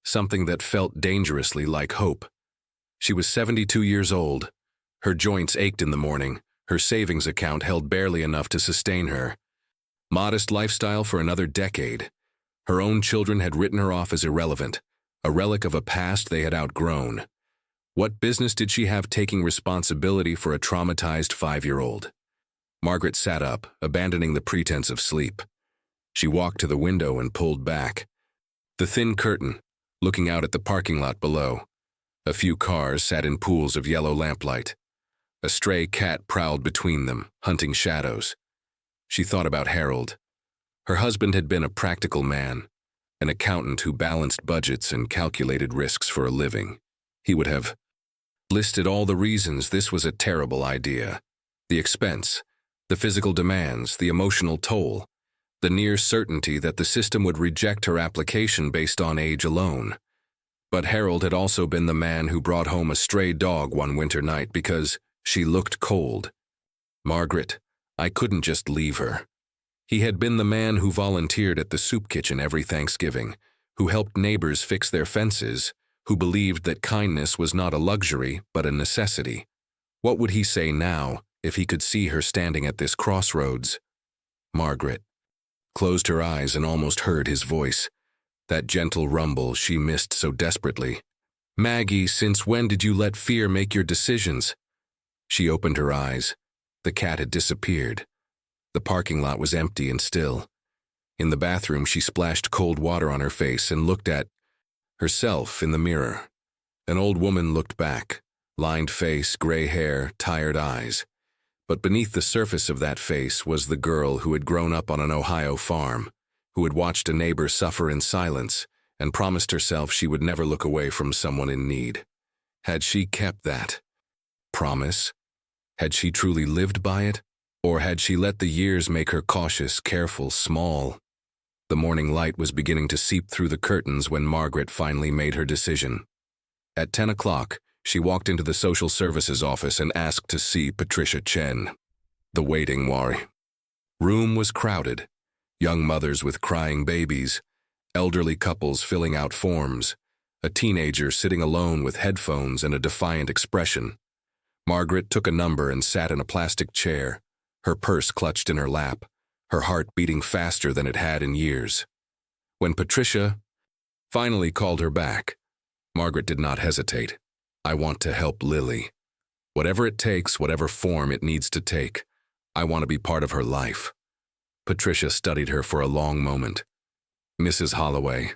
something that felt dangerously like hope. She was 72 years old. Her joints ached in the morning. Her savings account held barely enough to sustain her. Modest lifestyle for another decade. Her own children had written her off as irrelevant, a relic of a past they had outgrown. What business did she have taking responsibility for a traumatized 5-year-old? Margaret sat up, abandoning the pretense of sleep. She walked to the window and pulled back. The thin curtain, looking out at the parking lot below. A few cars sat in pools of yellow lamplight. A stray cat prowled between them, hunting shadows. She thought about Harold. Her husband had been a practical man, an accountant who balanced budgets and calculated risks for a living. He would have listed all the reasons this was a terrible idea. The expense, the physical demands, the emotional toll, the near certainty that the system would reject her application based on age alone. But Harold had also been the man who brought home a stray dog one winter night because she looked cold. Margaret, I couldn't just leave her. He had been the man who volunteered at the soup kitchen every Thanksgiving, who helped neighbors fix their fences, who believed that kindness was not a luxury but a necessity. What would he say now if he could see her standing at this crossroads? Margaret closed her eyes and almost heard his voice, that gentle rumble she missed so desperately. Maggie, since when did you let fear make your decisions? She opened her eyes. The cat had disappeared. The parking lot was empty and still. In the bathroom, she splashed cold water on her face and looked at herself in the mirror. An old woman looked back, lined face, gray hair, tired eyes. But beneath the surface of that face was the girl who had grown up on an Ohio farm, who had watched a neighbor suffer in silence and promised herself she would never look away from someone in need. Had she kept that promise? Had she truly lived by it? Or had she let the years make her cautious, careful, small? The morning light was beginning to seep through the curtains when Margaret finally made her decision. At 10 o'clock, she walked into the social services office and asked to see Patricia Chen. The waiting room was crowded. Young mothers with crying babies, elderly couples filling out forms, a teenager sitting alone with headphones and a defiant expression. Margaret took a number and sat in a plastic chair, her purse clutched in her lap, her heart beating faster than it had in years. When Patricia finally called her back, Margaret did not hesitate. I want to help Lily. Whatever it takes, whatever form it needs to take, I want to be part of her life. Patricia studied her for a long moment. Mrs. Holloway,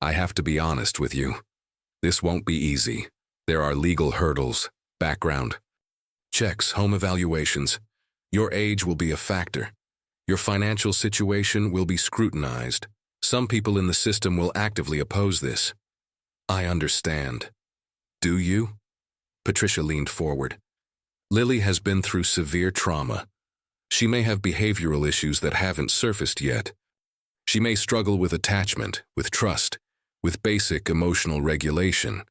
I have to be honest with you. This won't be easy. There are legal hurdles, background checks, home evaluations. Your age will be a factor. Your financial situation will be scrutinized. Some people in the system will actively oppose this. I understand. Do you? Patricia leaned forward. Lily has been through severe trauma. She may have behavioral issues that haven't surfaced yet. She may struggle with attachment, with trust, with basic emotional regulation.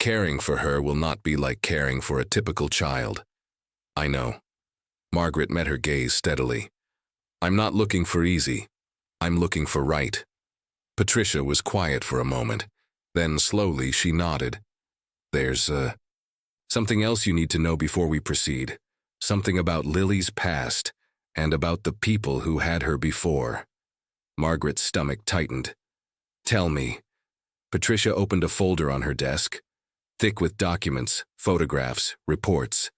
Caring for her will not be like caring for a typical child. I know. Margaret met her gaze steadily. I'm not looking for easy. I'm looking for right. Patricia was quiet for a moment. Then slowly she nodded. There's something else you need to know before we proceed. Something about Lily's past and about the people who had her before. Margaret's stomach tightened. Tell me. Patricia opened a folder on her desk, thick with documents, photographs, reports.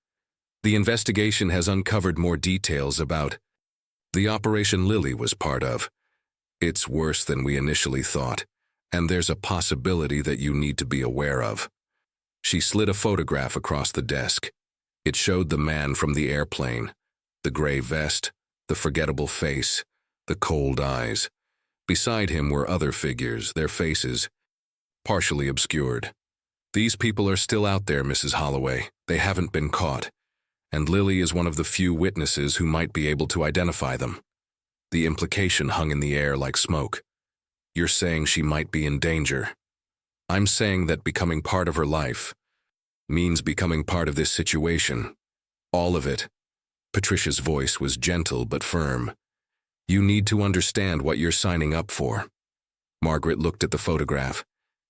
The investigation has uncovered more details about the operation Lily was part of. It's worse than we initially thought, and there's a possibility that you need to be aware of. She slid a photograph across the desk. It showed the man from the airplane, the gray vest, the forgettable face, the cold eyes. Beside him were other figures, their faces partially obscured. These people are still out there, Mrs. Holloway. They haven't been caught. and Lily is one of the few witnesses who might be able to identify them. The implication hung in the air like smoke. You're saying she might be in danger. I'm saying that becoming part of her life means becoming part of this situation. All of it. Patricia's voice was gentle but firm. You need to understand what you're signing up for. Margaret looked at the photograph,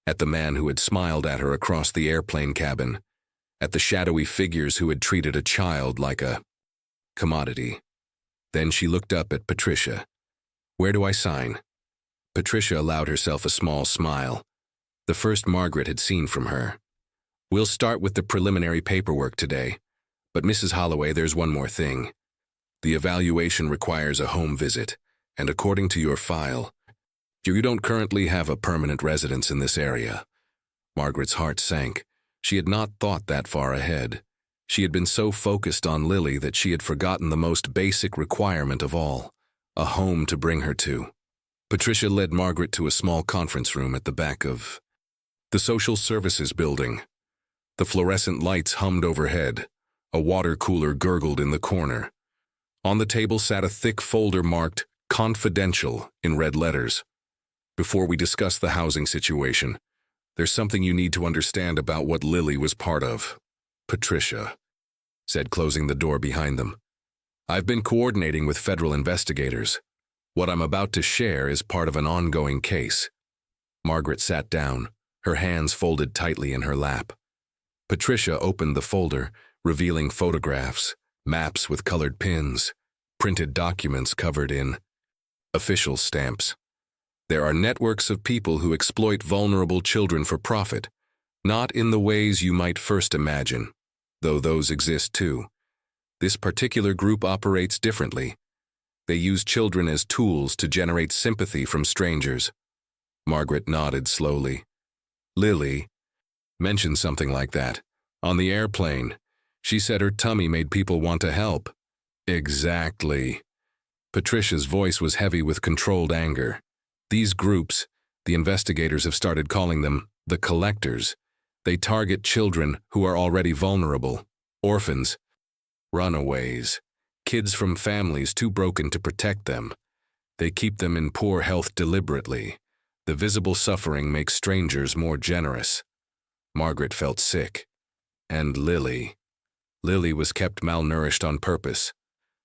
at the man who had smiled at her across the airplane cabin, at the shadowy figures who had treated a child like a commodity. Then she looked up at Patricia. Where do I sign? Patricia allowed herself a small smile, the first Margaret had seen from her. We'll start with the preliminary paperwork today, but Mrs. Holloway, there's one more thing. The evaluation requires a home visit, and according to your file, you don't currently have a permanent residence in this area. Margaret's heart sank. She had not thought that far ahead. She had been so focused on Lily that she had forgotten the most basic requirement of all, a home to bring her to. Patricia led Margaret to a small conference room at the back of the social services building. The fluorescent lights hummed overhead. A water cooler gurgled in the corner. On the table sat a thick folder marked "Confidential" in red letters. Before we discuss the housing situation, there's something you need to understand about what Lily was part of. Patricia said, closing the door behind them. I've been coordinating with federal investigators. What I'm about to share is part of an ongoing case. Margaret sat down, her hands folded tightly in her lap. Patricia opened the folder, revealing photographs, maps with colored pins, printed documents covered in official stamps. There are networks of people who exploit vulnerable children for profit, not in the ways you might first imagine, though those exist too. This particular group operates differently. They use children as tools to generate sympathy from strangers. Margaret nodded slowly. Lily mentioned something like that. On the airplane, she said her tummy made people want to help. Exactly. Patricia's voice was heavy with controlled anger. These groups, the investigators have started calling them the collectors. They target children who are already vulnerable, orphans, runaways, kids from families too broken to protect them. They keep them in poor health deliberately. The visible suffering makes strangers more generous. Margaret felt sick. And Lily. Lily was kept malnourished on purpose.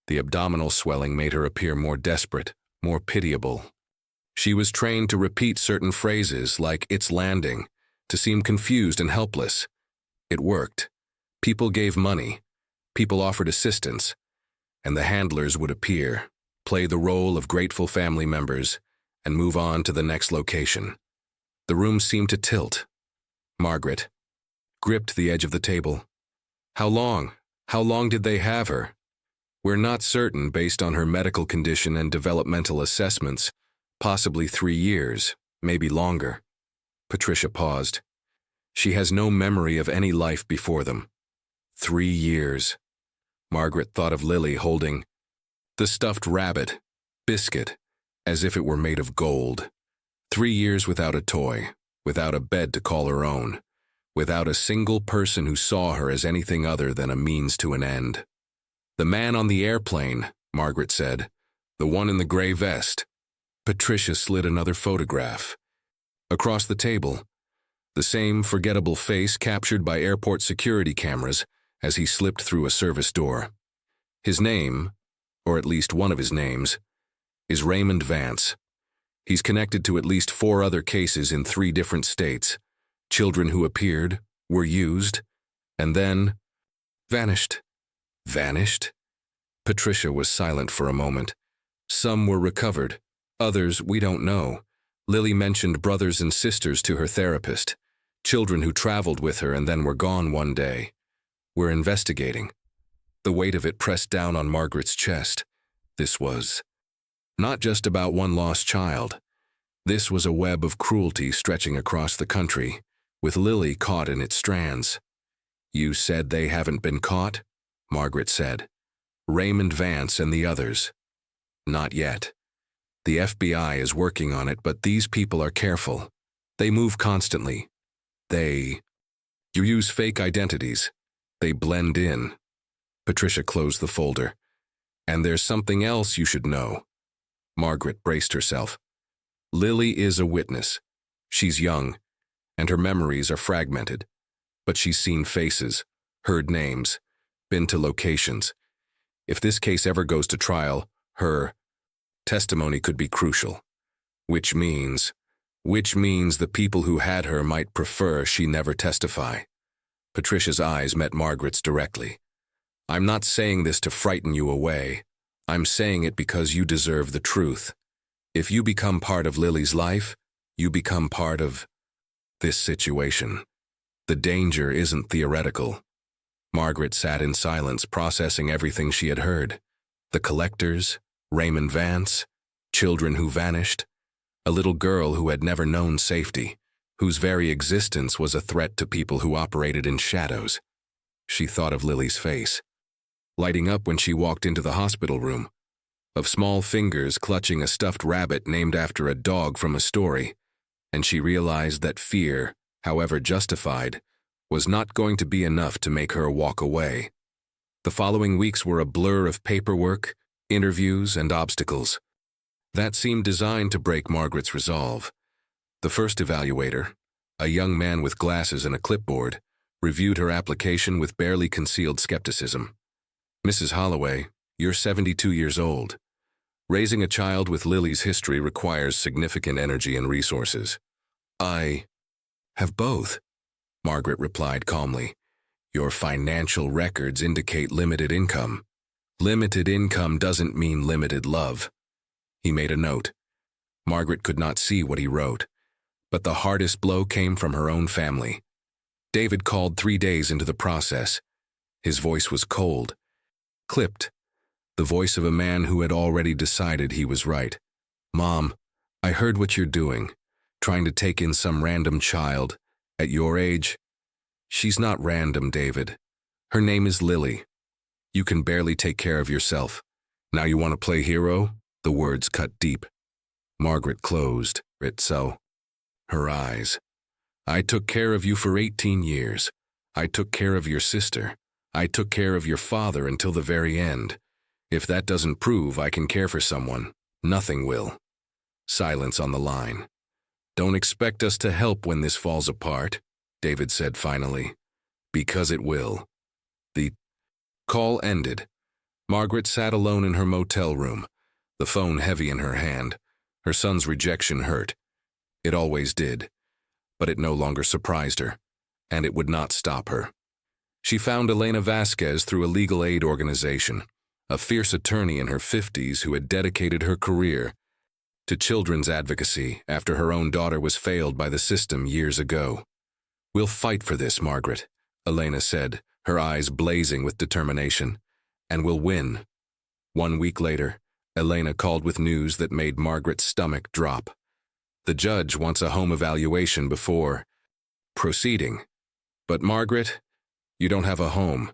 The abdominal swelling made her appear more desperate, more pitiable. She was trained to repeat certain phrases like "it's landing," to seem confused and helpless. It worked. People gave money. People offered assistance. And the handlers would appear, play the role of grateful family members, and move on to the next location. The room seemed to tilt. Margaret gripped the edge of the table. How long? How long did they have her? We're not certain based on her medical condition and developmental assessments. Possibly 3 years, maybe longer. Patricia paused. She has no memory of any life before them. 3 years. Margaret thought of Lily holding the stuffed rabbit, Biscuit, as if it were made of gold. 3 years without a toy, without a bed to call her own, without a single person who saw her as anything other than a means to an end. The man on the airplane, Margaret said, the one in the gray vest. Patricia slid another photograph. Across the table, the same forgettable face captured by airport security cameras as he slipped through a service door. His name, or at least one of his names, is Raymond Vance. He's connected to at least 4 other cases in 3 different states. Children who appeared, were used, and then vanished. Vanished? Patricia was silent for a moment. Some were recovered. Others, we don't know. Lily mentioned brothers and sisters to her therapist, children who traveled with her and then were gone one day. We're investigating. The weight of it pressed down on Margaret's chest. This was not just about one lost child. This was a web of cruelty stretching across the country, with Lily caught in its strands. You said they haven't been caught? Margaret said. Raymond Vance and the others. Not yet. The FBI is working on it, but these people are careful. They move constantly. You use fake identities. They blend in. Patricia closed the folder. And there's something else you should know. Margaret braced herself. Lily is a witness. She's young, and her memories are fragmented. But she's seen faces, heard names, been to locations. If this case ever goes to trial, her testimony could be crucial. Which means the people who had her might prefer she never testify. Patricia's eyes met Margaret's directly. I'm not saying this to frighten you away. I'm saying it because you deserve the truth. If you become part of Lily's life, you become part of this situation. The danger isn't theoretical. Margaret sat in silence, processing everything she had heard. The collectors, Raymond Vance, children who vanished, a little girl who had never known safety, whose very existence was a threat to people who operated in shadows. She thought of Lily's face, lighting up when she walked into the hospital room, of small fingers clutching a stuffed rabbit named after a dog from a story, and she realized that fear, however justified, was not going to be enough to make her walk away. The following weeks were a blur of paperwork, interviews, and obstacles. That seemed designed to break Margaret's resolve. The first evaluator, a young man with glasses and a clipboard, reviewed her application with barely concealed skepticism. Mrs. Holloway, you're 72 years old. Raising a child with Lily's history requires significant energy and resources. I have both, Margaret replied calmly. Your financial records indicate limited income. Limited income doesn't mean limited love. He made a note. Margaret could not see what he wrote, but the hardest blow came from her own family. David called 3 days into the process. His voice was cold, clipped, the voice of a man who had already decided he was right. Mom, I heard what you're doing, trying to take in some random child. At your age, she's not random, David. Her name is Lily. You can barely take care of yourself. Now you want to play hero? The words cut deep. Margaret closed it so. Her eyes. I took care of you for 18 years. I took care of your sister. I took care of your father until the very end. If that doesn't prove I can care for someone, nothing will. Silence on the line. Don't expect us to help when this falls apart, David said finally. Because it will. The call ended. Margaret sat alone in her motel room, the phone heavy in her hand. Her son's rejection hurt. It always did. But it no longer surprised her, and it would not stop her. She found Elena Vasquez through a legal aid organization, a fierce attorney in her 50s who had dedicated her career to children's advocacy after her own daughter was failed by the system years ago. We'll fight for this, Margaret, Elena said, her eyes blazing with determination, and we'll win. 1 week later, Elena called with news that made Margaret's stomach drop. The judge wants a home evaluation before proceeding. But Margaret, you don't have a home.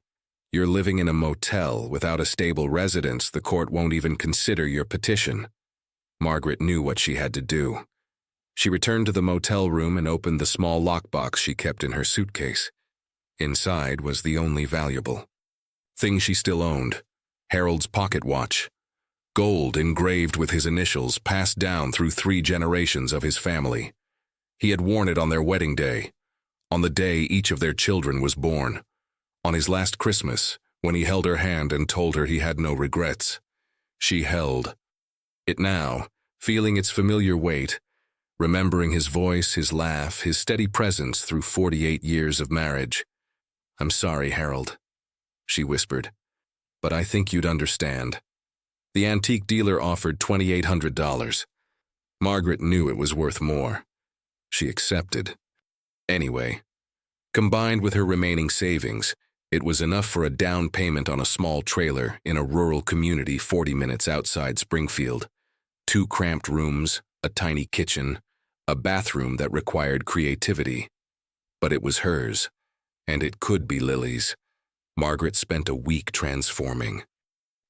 You're living in a motel without a stable residence. The court won't even consider your petition. Margaret knew what she had to do. She returned to the motel room and opened the small lockbox she kept in her suitcase. Inside was the only valuable thing she still owned, Harold's pocket watch. Gold engraved with his initials, passed down through 3 generations of his family. He had worn it on their wedding day, on the day each of their children was born, on his last Christmas, when he held her hand and told her he had no regrets. She held it now, feeling its familiar weight, remembering his voice, his laugh, his steady presence through 48 years of marriage. I'm sorry, Harold, she whispered, but I think you'd understand. The antique dealer offered $2,800. Margaret knew it was worth more. She accepted. Anyway, combined with her remaining savings, it was enough for a down payment on a small trailer in a rural community 40 minutes outside Springfield. 2 cramped rooms, a tiny kitchen, a bathroom that required creativity. But it was hers, and it could be Lily's. Margaret spent a week transforming.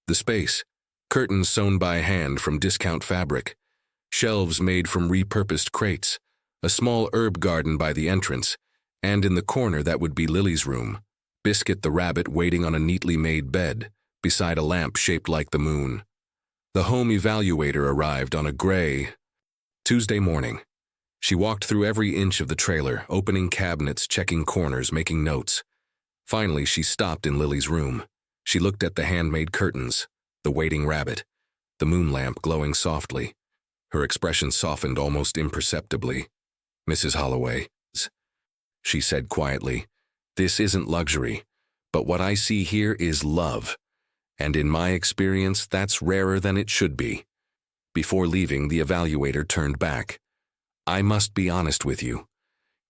The space, curtains sewn by hand from discount fabric, shelves made from repurposed crates, a small herb garden by the entrance, and in the corner that would be Lily's room, Biscuit the rabbit waiting on a neatly made bed, beside a lamp shaped like the moon. The home evaluator arrived on a gray Tuesday morning. She walked through every inch of the trailer, opening cabinets, checking corners, making notes. Finally, she stopped in Lily's room. She looked at the handmade curtains, the waiting rabbit, the moon lamp glowing softly. Her expression softened almost imperceptibly. "Mrs. Holloway," she said quietly, "this isn't luxury, but what I see here is love. And in my experience, that's rarer than it should be." Before leaving, the evaluator turned back. "I must be honest with you.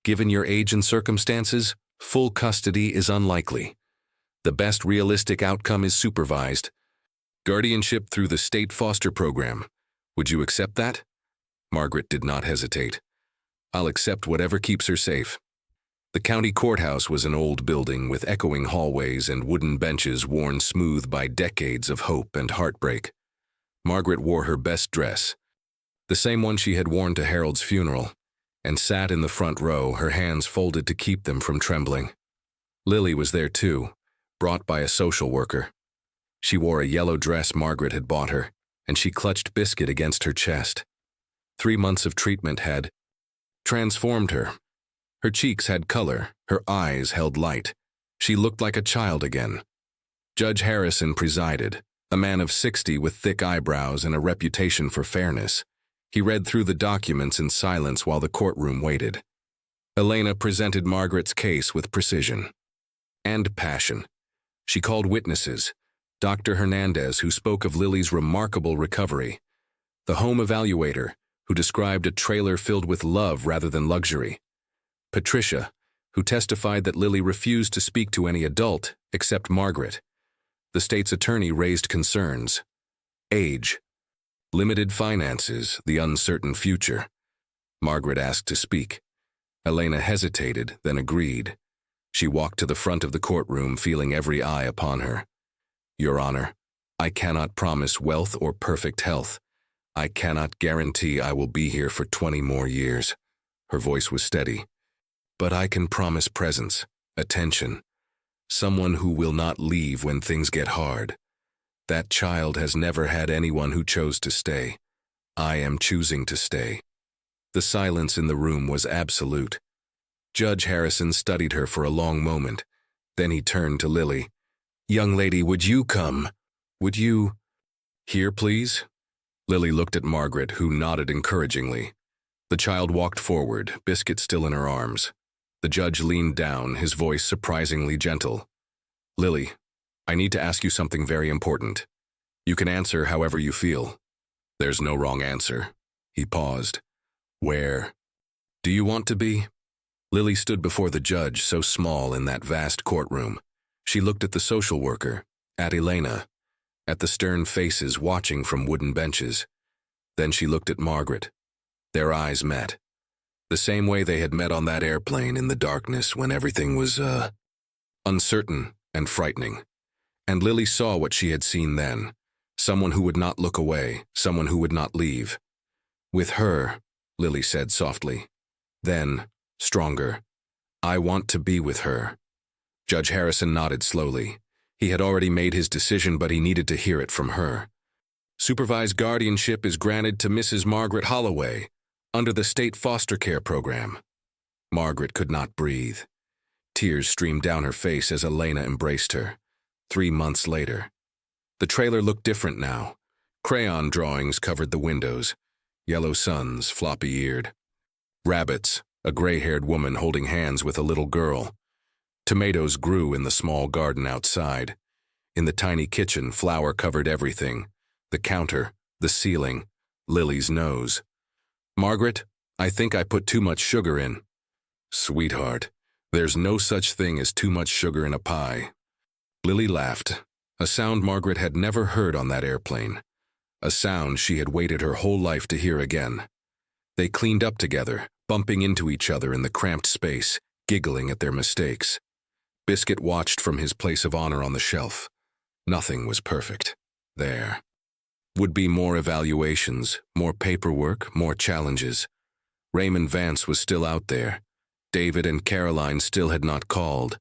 Given your age and circumstances, full custody is unlikely. The best realistic outcome is supervised guardianship through the state foster program. Would you accept that?" Margaret did not hesitate. "I'll accept whatever keeps her safe." The county courthouse was an old building with echoing hallways and wooden benches worn smooth by decades of hope and heartbreak. Margaret wore her best dress, the same one she had worn to Harold's funeral, and sat in the front row, her hands folded to keep them from trembling. Lily was there too, brought by a social worker. She wore a yellow dress Margaret had bought her, and she clutched Biscuit against her chest. 3 months of treatment had transformed her. Her cheeks had color, her eyes held light. She looked like a child again. Judge Harrison presided, a man of 60 with thick eyebrows and a reputation for fairness. He read through the documents in silence while the courtroom waited. Elena presented Margaret's case with precision and passion. She called witnesses, Dr. Hernandez, who spoke of Lily's remarkable recovery, the home evaluator, who described a trailer filled with love rather than luxury, Patricia, who testified that Lily refused to speak to any adult except Margaret. The state's attorney raised concerns. Age, limited finances, the uncertain future. Margaret asked to speak. Elena hesitated, then agreed. She walked to the front of the courtroom, feeling every eye upon her. "Your Honor, I cannot promise wealth or perfect health. I cannot guarantee I will be here for 20 more years." Her voice was steady. "But I can promise presence, attention, someone who will not leave when things get hard. That child has never had anyone who chose to stay. I am choosing to stay." The silence in the room was absolute. Judge Harrison studied her for a long moment. Then he turned to Lily. "Young lady, would you come? Would you—" "Here, please?" Lily looked at Margaret, who nodded encouragingly. The child walked forward, Biscuit still in her arms. The judge leaned down, his voice surprisingly gentle. "Lily, I need to ask you something very important. You can answer however you feel. There's no wrong answer." He paused. "Where do you want to be?" Lily stood before the judge, so small in that vast courtroom. She looked at the social worker, at Elena, at the stern faces watching from wooden benches. Then she looked at Margaret. Their eyes met. The same way they had met on that airplane in the darkness when everything was, uncertain and frightening. And Lily saw what she had seen then. Someone who would not look away, someone who would not leave. "With her," Lily said softly. Then, stronger, "I want to be with her." Judge Harrison nodded slowly. He had already made his decision, but he needed to hear it from her. "Supervised guardianship is granted to Mrs. Margaret Holloway, under the state foster care program." Margaret could not breathe. Tears streamed down her face as Elena embraced her. 3 months later. The trailer looked different now. Crayon drawings covered the windows. Yellow suns, floppy-eared. Rabbits, a gray-haired woman holding hands with a little girl. Tomatoes grew in the small garden outside. In the tiny kitchen, flour covered everything. The counter, the ceiling, Lily's nose. "Margaret, I think I put too much sugar in." "Sweetheart, there's no such thing as too much sugar in a pie." Lily laughed, a sound Margaret had never heard on that airplane, a sound she had waited her whole life to hear again. They cleaned up together, bumping into each other in the cramped space, giggling at their mistakes. Biscuit watched from his place of honor on the shelf. Nothing was perfect. There would be more evaluations, more paperwork, more challenges. Raymond Vance was still out there. David and Caroline still had not called.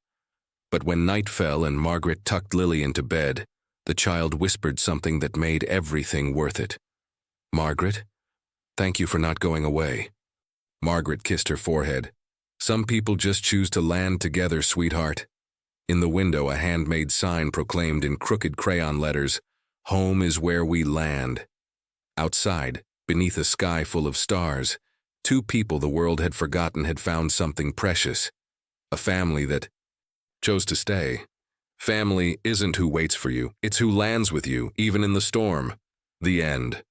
But when night fell and Margaret tucked Lily into bed, the child whispered something that made everything worth it. "Margaret, thank you for not going away." Margaret kissed her forehead. "Some people just choose to land together, sweetheart." In the window, a handmade sign proclaimed in crooked crayon letters, "Home is where we land." Outside, beneath a sky full of stars, two people the world had forgotten had found something precious. A family that chose to stay. Family isn't who waits for you, it's who lands with you, even in the storm. The end.